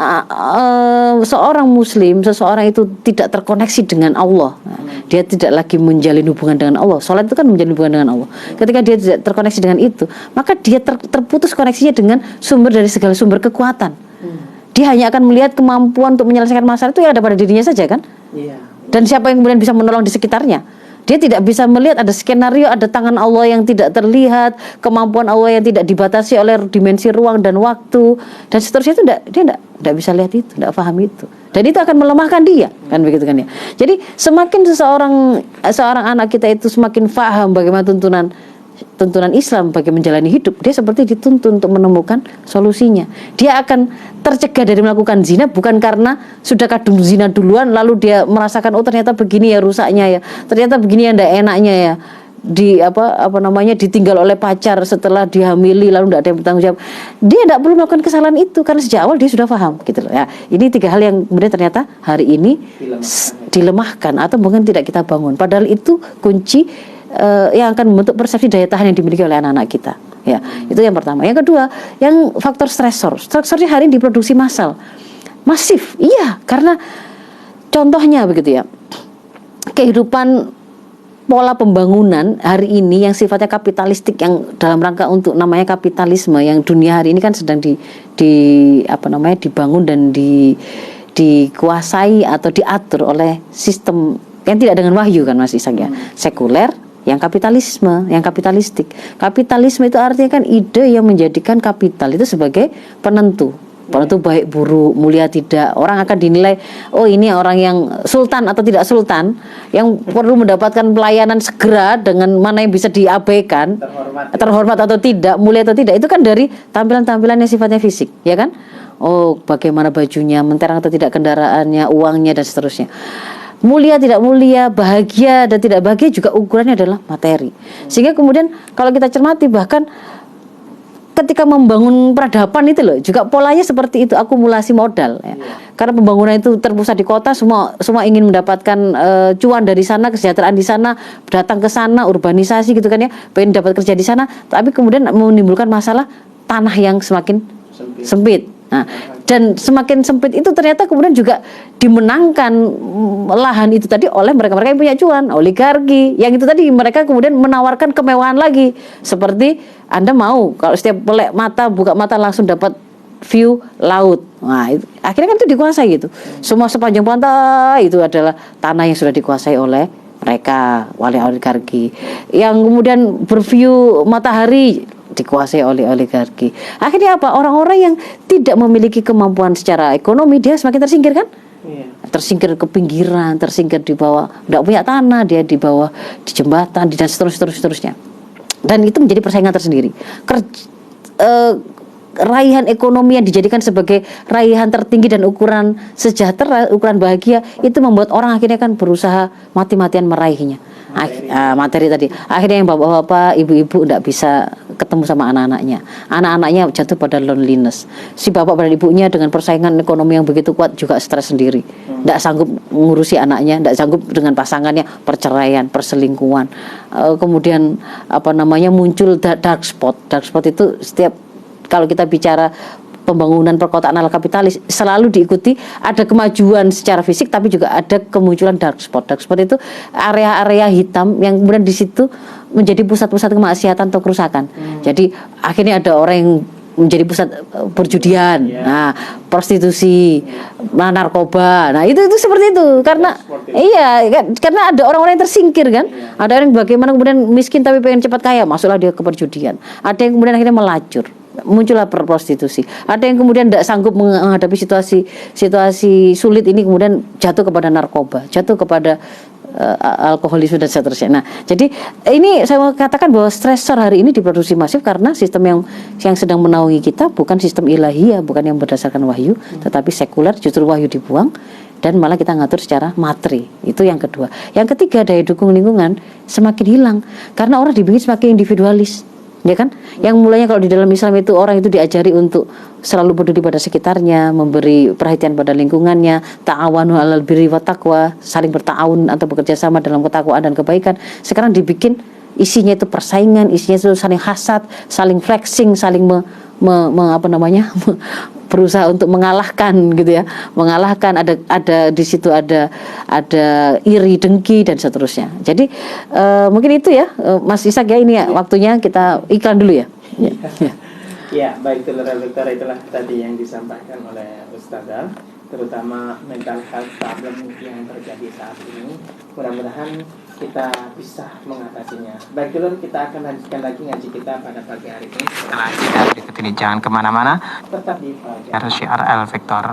seorang muslim, seseorang itu tidak terkoneksi dengan Allah, dia tidak lagi menjalin hubungan dengan Allah. Sholat itu kan menjalin hubungan dengan Allah. Ketika dia tidak terkoneksi dengan itu, maka dia terputus koneksinya dengan sumber dari segala sumber kekuatan. Dia hanya akan melihat kemampuan untuk menyelesaikan masalah itu yang ada pada dirinya saja kan. Dan siapa yang kemudian bisa menolong di sekitarnya. Dia tidak bisa melihat ada skenario, ada tangan Allah yang tidak terlihat, kemampuan Allah yang tidak dibatasi oleh dimensi ruang dan waktu dan seterusnya itu dia tidak bisa lihat itu, tidak paham itu. Dan itu akan melemahkan dia, kan begitu kan ya. Jadi semakin seorang anak kita itu semakin paham bagaimana tuntunan Islam bagi menjalani hidup, dia seperti dituntun untuk menemukan solusinya. Dia akan tercegah dari melakukan zina bukan karena sudah kadung zina duluan lalu dia merasakan oh ternyata begini ya rusaknya ya, ternyata begini ya ndak enaknya ya, ditinggal oleh pacar setelah dihamili lalu tidak ada yang bertanggung jawab. Dia tidak perlu melakukan kesalahan itu karena sejak awal dia sudah paham gitu loh ya. Ini 3 hal yang kemudian ternyata hari ini dilemahkan atau mungkin tidak kita bangun, padahal itu kunci yang akan membentuk persepsi daya tahan yang dimiliki oleh anak-anak kita. Ya, itu yang pertama. Yang kedua, yang faktor stresor. Stresornya hari ini diproduksi massal, masif. Iya, karena contohnya begitu ya. Kehidupan pola pembangunan hari ini yang sifatnya kapitalistik, yang dalam rangka untuk namanya kapitalisme, yang dunia hari ini kan sedang dibangun dan dikuasai atau diatur oleh sistem yang tidak dengan wahyu kan Mas Isak ya. Sekuler, yang kapitalisme, yang kapitalistik. Kapitalisme itu artinya kan ide yang menjadikan kapital itu sebagai penentu baik buruk, mulia tidak. Orang akan dinilai, oh ini orang yang sultan atau tidak sultan, yang perlu mendapatkan pelayanan segera dengan mana yang bisa diabaikan, terhormat atau tidak, mulia atau tidak. Itu kan dari tampilan-tampilan yang sifatnya fisik, ya kan? Oh, bagaimana bajunya, mentereng atau tidak kendaraannya, uangnya dan seterusnya. Mulia tidak mulia, bahagia dan tidak bahagia juga ukurannya adalah materi. Sehingga kemudian kalau kita cermati bahkan ketika membangun peradaban itu loh, juga polanya seperti itu, akumulasi modal ya. Karena pembangunan itu terpusat di kota, semua ingin mendapatkan cuan dari sana, kesejahteraan di sana, datang ke sana, urbanisasi gitu kan ya, pengen dapat kerja di sana, tapi kemudian menimbulkan masalah tanah yang semakin sempit. Nah, dan semakin sempit itu ternyata kemudian juga dimenangkan lahan itu tadi oleh mereka-mereka yang punya cuan, oligarki. Yang itu tadi mereka kemudian menawarkan kemewahan lagi. Seperti Anda mau kalau setiap melek mata, buka mata langsung dapat view laut. Nah, akhirnya kan itu dikuasai gitu. Semua sepanjang pantai itu adalah tanah yang sudah dikuasai oleh mereka, oleh oligarki. Yang kemudian berview matahari dikuasai oleh oligarki. Akhirnya apa? Orang-orang yang tidak memiliki kemampuan secara ekonomi, dia semakin tersingkir kan? Tersingkir ke pinggiran, tersingkir di bawah, tidak punya tanah, dia di bawah di jembatan, dan seterusnya. Dan itu menjadi persaingan tersendiri. Raihan ekonomi yang dijadikan sebagai raihan tertinggi dan ukuran sejahtera, ukuran bahagia, itu membuat orang akhirnya kan berusaha mati-matian meraihnya. Materi tadi. Akhirnya yang bapak-bapak, ibu-ibu tidak bisa ketemu sama anak-anaknya. Anak-anaknya jatuh pada loneliness. Si bapak dan ibunya dengan persaingan ekonomi yang begitu kuat juga stres sendiri. Tidak sanggup mengurusi anaknya, tidak sanggup dengan pasangannya, perceraian, perselingkuhan. Kemudian muncul dark spot. Dark spot itu setiap kalau kita bicara pembangunan perkotaan ala kapitalis selalu diikuti ada kemajuan secara fisik, tapi juga ada kemunculan dark spot. Dark spot itu area-area hitam yang kemudian di situ menjadi pusat-pusat kemaksiatan atau kerusakan. Jadi akhirnya ada orang yang menjadi pusat perjudian, nah prostitusi, narkoba. Nah itu seperti itu karena karena ada orang-orang yang tersingkir kan. Ada orang yang bagaimana kemudian miskin tapi pengen cepat kaya, masuklah dia ke perjudian. Ada yang kemudian akhirnya melacur, muncullah prostitusi. Ada yang kemudian tidak sanggup menghadapi situasi sulit ini, kemudian jatuh kepada narkoba, jatuh kepada alkoholisme dan seterusnya. Nah, jadi ini saya mau katakan bahwa stresor hari ini diproduksi masif karena sistem yang sedang menaungi kita bukan sistem ilahiyah, bukan yang berdasarkan wahyu, tetapi sekuler, justru wahyu dibuang dan malah kita ngatur secara materi. Itu yang kedua. Yang ketiga, daya dukung lingkungan semakin hilang karena orang dibikin semakin individualis. Ya kan? Yang mulanya kalau di dalam Islam itu orang itu diajari untuk selalu peduli pada sekitarnya, memberi perhatian pada lingkungannya, ta'awanu 'alal birri wat taqwa, saling berta'awun atau bekerja sama dalam ketakwaan dan kebaikan. Sekarang dibikin isinya itu persaingan, isinya itu saling hasad, saling flexing, saling berusaha untuk mengalahkan gitu ya, mengalahkan, ada di situ ada iri, dengki dan seterusnya. Jadi mungkin itu ya Mas Ishak ya, ini ya waktunya kita iklan dulu ya. Ya, baik Dokter, itulah tadi yang disampaikan oleh Ustazah, terutama mental health problem yang terjadi saat ini. Mudah-mudahan kita bisa mengatasinya. Baik dulu, kita akan lanjutkan lagi ngaji kita pada pagi hari ini. Setelah kita berikut ini, jangan kemana-mana, tetap di Syiar Al Vector.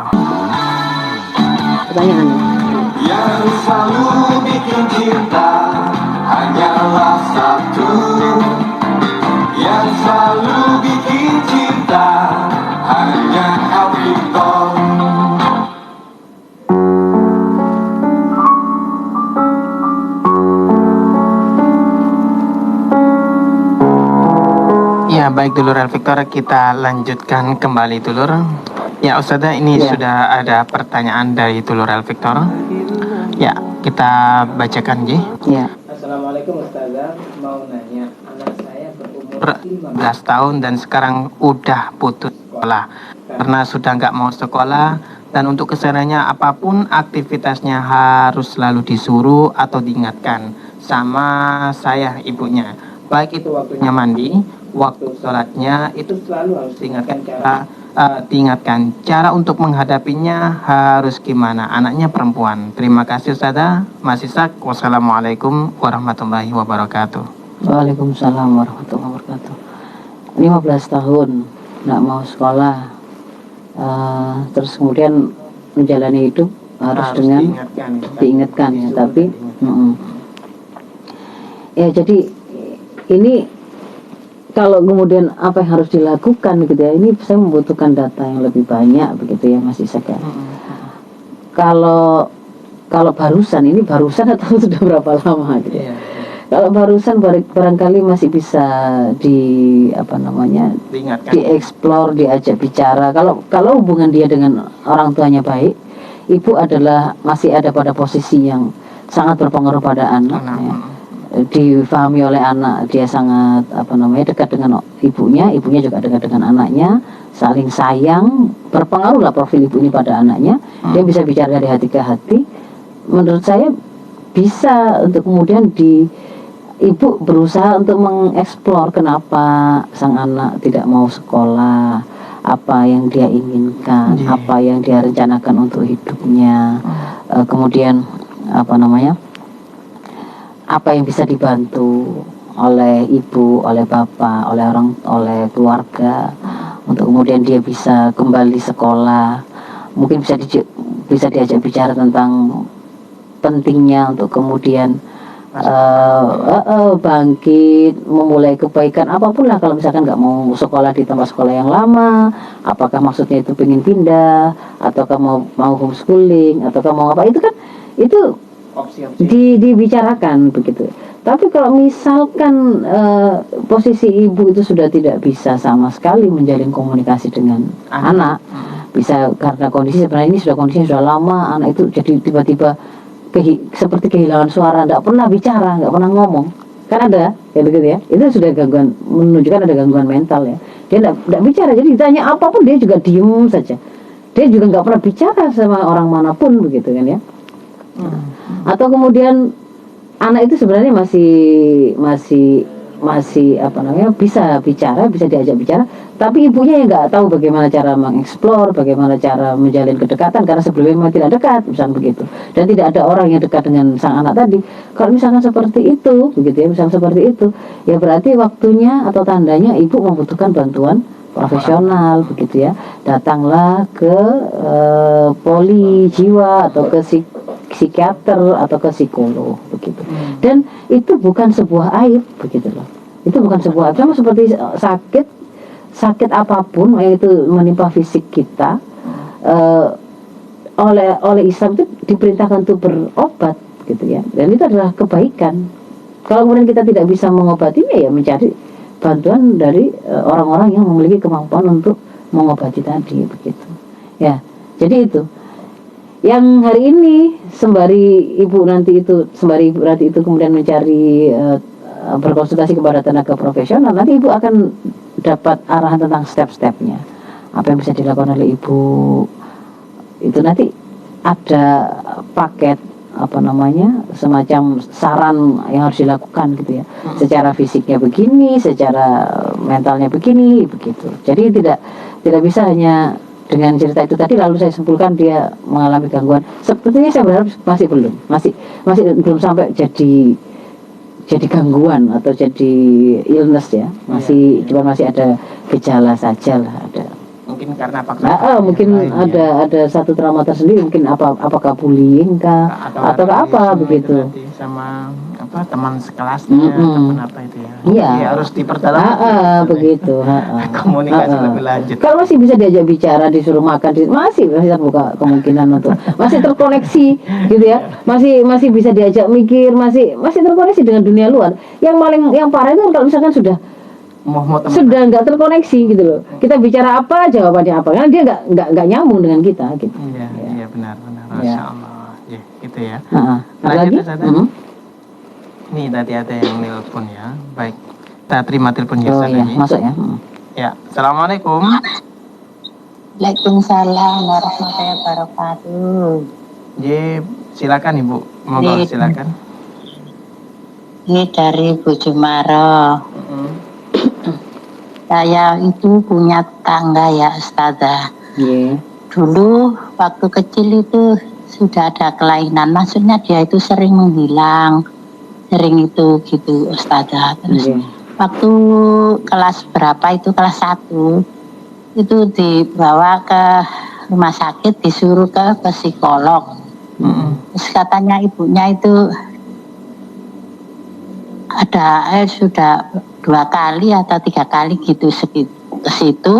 Pertanyaan yang selalu bikin cinta hanyalah satu, yang selalu bikin cinta hanya Al Vector. Ya, baik dulur Al Vector, kita lanjutkan kembali dulur. Ya Ustazah, ini sudah ada pertanyaan dari dulur Al Vector. Ya, kita bacakan Ji. ya. Assalamualaikum Ustazah, mau nanya, anak saya berumur 15 tahun dan sekarang udah putus sekolah karena sudah nggak mau sekolah, dan untuk kesehariannya apapun aktivitasnya harus selalu disuruh atau diingatkan sama saya ibunya, baik itu waktunya mandi, waktu sholatnya itu selalu harus diingatkan cara untuk menghadapinya harus gimana. Anaknya perempuan. Terima kasih Ustazah. Mas Ishak. Wassalamualaikum warahmatullahi wabarakatuh. Waalaikumsalam warahmatullahi wabarakatuh. 15 tahun nggak mau sekolah, terus kemudian menjalani hidup harus dengan diingatkan ya, tapi ya jadi ini kalau kemudian apa yang harus dilakukan gitu ya, ini saya membutuhkan data yang lebih banyak begitu ya Mas Ishak ya. Kalau barusan atau sudah berapa lama gitu ya. Kalau barusan barangkali masih bisa di apa namanya Diingatkan. dieksplor, diajak bicara. Kalau hubungan dia dengan orang tuanya baik, ibu adalah masih ada pada posisi yang sangat berpengaruh pada anak. Ya. Difahami oleh anak, dia sangat apa namanya dekat dengan ibunya juga dekat dengan anaknya, saling sayang, berpengaruh lah profil ibu ini pada anaknya. Dia bisa bicara dari hati ke hati. Menurut saya bisa untuk kemudian ibu berusaha untuk mengeksplor kenapa sang anak tidak mau sekolah, apa yang dia inginkan, apa yang dia rencanakan untuk hidupnya, kemudian apa namanya, apa yang bisa dibantu oleh ibu, oleh bapak, oleh keluarga untuk kemudian dia bisa kembali sekolah. Mungkin bisa diajak bicara tentang pentingnya untuk kemudian bangkit, memulai kebaikan apapun lah. Kalau misalkan nggak mau sekolah di tempat sekolah yang lama, apakah maksudnya itu pengen pindah, ataukah mau homeschooling, ataukah mau apa, itu kan itu dibicarakan begitu. Tapi kalau misalkan posisi ibu itu sudah tidak bisa sama sekali menjalin komunikasi dengan anak, bisa karena kondisinya sudah lama, anak itu jadi tiba-tiba seperti kehilangan suara, tidak pernah bicara, nggak pernah ngomong, kan ada ya begitu ya. Itu sudah gangguan, menunjukkan ada gangguan mental ya. Dia tidak bicara, jadi ditanya apapun dia juga diem saja. Dia juga nggak pernah bicara sama orang manapun begitu kan ya. Atau kemudian anak itu sebenarnya masih apa namanya bisa bicara, bisa diajak bicara, tapi ibunya yang nggak tahu bagaimana cara mengeksplor, bagaimana cara menjalin kedekatan karena sebelumnya memang tidak dekat, misalnya begitu, dan tidak ada orang yang dekat dengan sang anak tadi. Kalau misalkan seperti itu, begitu ya, misalnya seperti itu, ya berarti waktunya atau tandanya ibu membutuhkan bantuan profesional, begitu ya. Datanglah ke poli jiwa atau ke psikiater atau ke psikolog begitu. Dan itu bukan sebuah aib begitu loh. Itu bukan sebuah aib, sama seperti sakit apapun yang itu menimpa fisik kita, oleh Islam itu diperintahkan untuk berobat gitu ya. Dan itu adalah kebaikan. Kalau kemudian kita tidak bisa mengobatinya, ya mencari bantuan dari orang-orang yang memiliki kemampuan untuk mengobati tadi begitu. Ya, jadi itu. Yang hari ini sembari ibu nanti itu kemudian mencari berkonsultasi kepada tenaga profesional, nanti ibu akan dapat arahan tentang step-stepnya, apa yang bisa dilakukan oleh ibu. Itu nanti ada paket apa namanya, semacam saran yang harus dilakukan gitu ya. Secara fisiknya begini, secara mentalnya begini begitu. Jadi tidak bisa hanya dengan cerita itu tadi lalu saya simpulkan dia mengalami gangguan. Sepertinya saya berharap masih belum sampai jadi gangguan atau jadi illness ya. Cuma masih ada gejala saja lah, ada. Mungkin karena faktor mungkin ada satu trauma tersendiri, mungkin apakah bullying kah atau apa begitu, sama apa teman sekelasnya, teman apa itu ya. Iya, harus diperdalam begitu. Komunikasi lebih lanjut. Kalau masih bisa diajak bicara, disuruh makan, masih terbuka kemungkinan untuk masih terkoneksi gitu ya, masih bisa diajak mikir, masih terkoneksi dengan dunia luar. Yang parah itu kalau misalkan sudah nggak terkoneksi gitu loh. Kita bicara apa, jawabannya apa, karena dia nggak nyambung dengan kita gitu. Iya benar. Masya Allah. Ya, gitu ya. Lagi? Ini tadi ada yang nelpon ya. Baik. Kita terima telepon ya. Masuk ya. Ya. Assalamualaikum. Waalaikumsalam warahmatullahi wabarakatuh. Silakan Ibu. Monggo silakan. Ini dari Bu Jumaro. Saya itu punya tetangga ya Ustazah. Dulu waktu kecil itu sudah ada kelainan, maksudnya dia itu sering menghilang, sering itu gitu Ustazah. Terus waktu kelas berapa itu, kelas 1 itu dibawa ke rumah sakit, disuruh ke psikolog. Terus katanya ibunya itu ada sudah 2 kali atau 3 kali gitu ke situ,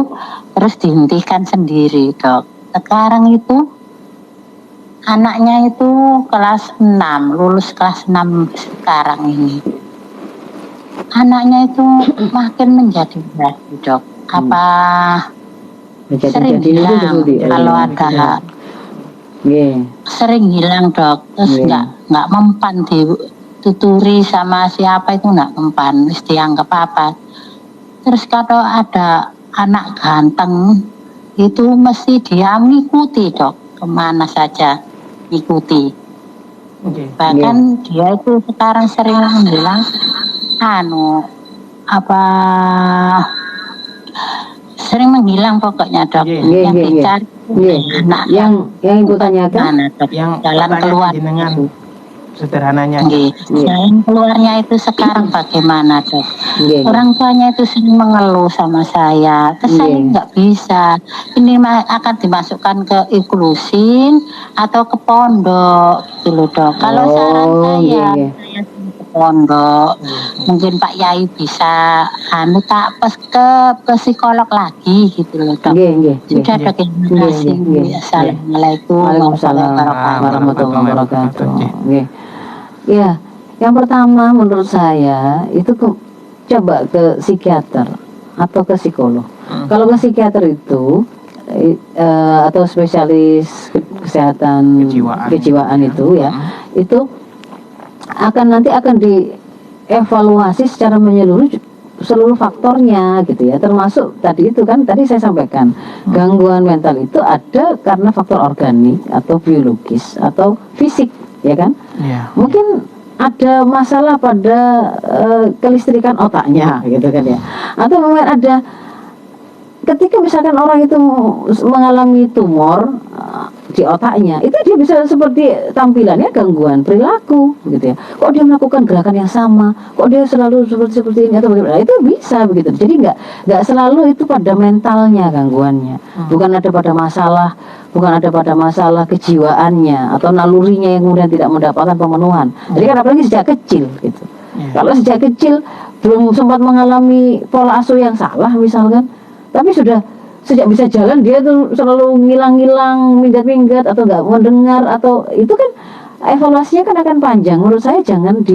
terus dihentikan sendiri dok. Sekarang itu anaknya itu kelas 6, lulus kelas 6 sekarang ini. anaknya itu makin menjadi berat, Dok. Apa sering hilang kalau ada sering hilang, Dok. Terus nggak mempan dituturi sama siapa itu, nggak mempan, mesti dianggap apa. Terus kalau ada anak ganteng itu mesti dia mengikuti, Dok, kemana saja ikuti. Bahkan dia itu sekarang sering bilang sering menghilang pokoknya, Dok. Yang dicari anak yang ibu tanyakan yang jalan keluar dengan sederhananya. Jalan keluarnya itu sekarang bagaimana, Dok? Orang tuanya itu sering mengeluh sama saya, terus saya nggak bisa. Ini akan dimasukkan ke inklusin atau ke pondok, gitu loh, Dok. Kalau saran saya ke pondok, mungkin Pak Yai bisa tak ke psikolog lagi, gitu loh, Dok. Sudah, Dok. Assalamualaikum warahmatullahi wabarakatuh. Ya, yang pertama menurut saya itu coba ke psikiater atau ke psikolog. Kalau ke psikiater itu atau spesialis kesehatan kejiwaan itu ya, itu nanti akan dievaluasi secara menyeluruh seluruh faktornya gitu ya, termasuk tadi itu kan tadi saya sampaikan gangguan mental itu ada karena faktor organik atau biologis atau fisik, ya kan? Mungkin ada masalah pada kelistrikan otaknya gitu kan ya, atau mungkin ada ketika misalkan orang itu mengalami tumor di otaknya, itu dia bisa seperti tampilannya gangguan perilaku gitu ya. Kok dia melakukan gerakan yang sama, kok dia selalu seperti ini atau bagaimana, itu bisa begitu. Jadi nggak selalu itu pada mentalnya gangguannya, bukan ada pada masalah kejiwaannya atau nalurinya yang kemudian tidak mendapatkan pemenuhan. Jadi kan apalagi sejak kecil gitu. Kalau sejak kecil belum sempat mengalami pola asuh yang salah misalkan, tapi sudah sejak bisa jalan dia tuh selalu ngilang-ngilang, minggat-minggat atau nggak mendengar, atau itu kan evaluasinya kan akan panjang. Menurut saya jangan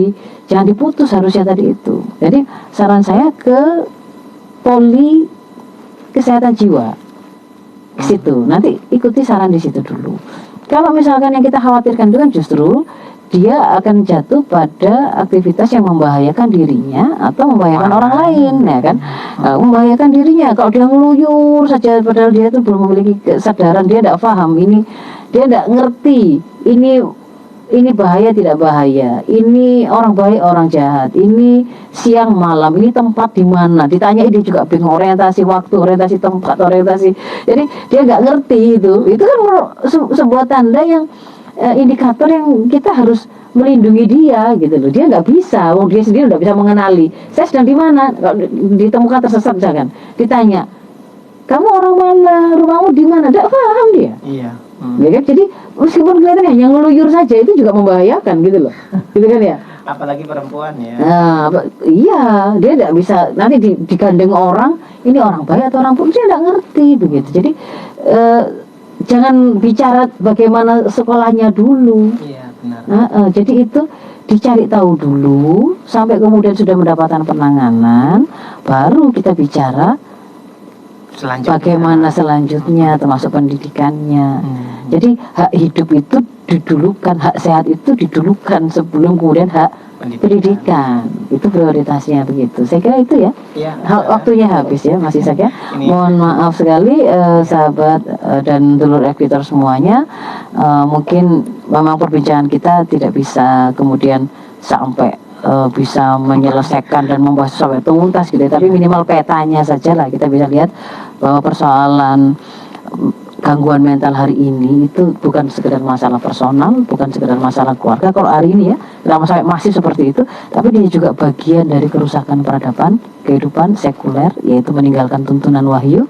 diputus harusnya tadi itu. Jadi saran saya ke poli kesehatan jiwa ke situ. Nanti ikuti saran di situ dulu. Kalau misalkan yang kita khawatirkan itu kan justru dia akan jatuh pada aktivitas yang membahayakan dirinya atau membahayakan orang lain, ya kan? Membahayakan dirinya. Kalau dia ngeluyur saja, padahal dia itu belum memiliki kesadaran, dia tidak paham ini, dia tidak ngerti ini bahaya tidak bahaya, ini orang baik orang jahat, ini siang malam, ini tempat di mana, ditanya dia juga bingung, orientasi waktu, orientasi tempat, orientasi, jadi dia nggak ngerti itu kan sebuah tanda yang indikator yang kita harus melindungi dia gitu loh. Dia nggak bisa, dia sendiri nggak bisa mengenali saya sedang di mana. Kalau ditemukan tersesat misalkan, ditanya kamu orang mana, rumahmu di mana, tidak paham dia. Iya. Ya kan? Jadi meskipun kelihatan hanya ngeluyur saja itu juga membahayakan gitu loh. Gitu kan ya. Apalagi perempuan ya. Nah, iya, dia tidak bisa nanti digandeng orang, ini orang baik atau orang buruk, dia tidak ngerti begitu. Jadi jangan bicara bagaimana sekolahnya dulu. Iya, benar. Jadi itu dicari tahu dulu sampai kemudian sudah mendapatkan penanganan, baru kita bicara bagaimana selanjutnya termasuk pendidikannya. Jadi hak hidup itu didulukan, hak sehat itu didulukan sebelum kemudian hak pendidikan. Itu prioritasnya begitu. Saya kira itu ya. Waktunya habis ya, masih saja. Mohon maaf sekali sahabat dan dulur editor semuanya. Mungkin memang perbincangan kita tidak bisa kemudian sampai bisa menyelesaikan dan membahas sampai tuntas gitu, tapi minimal petanya saja lah kita bisa lihat bahwa persoalan gangguan mental hari ini itu bukan sekedar masalah personal, bukan sekedar masalah keluarga. Kalau hari ini ya, lama sampai masih seperti itu, tapi dia juga bagian dari kerusakan peradaban, kehidupan sekuler, yaitu meninggalkan tuntunan wahyu,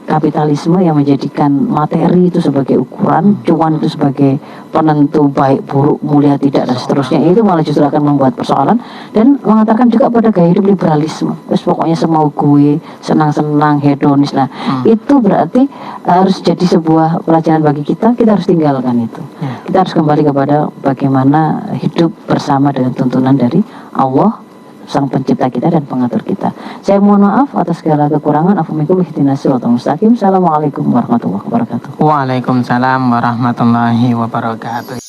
kapitalisme yang menjadikan materi itu sebagai ukuran, cuan itu sebagai penentu baik, buruk, mulia, tidak, dan seterusnya. Itu malah justru akan membuat persoalan dan mengantarkan juga pada gaya hidup liberalisme. Terus pokoknya semau gue, senang-senang, hedonis. Nah, itu berarti harus jadi sebuah pelajaran bagi kita harus tinggalkan itu. Kita harus kembali kepada bagaimana hidup bersama dengan tuntunan dari Allah Sang Pencipta kita dan Pengatur kita. Saya mohon maaf atas segala kekurangan. Afumikum ihdinas siratal mustaqim. Assalamualaikum warahmatullahi wabarakatuh. Waalaikumsalam warahmatullahi wabarakatuh.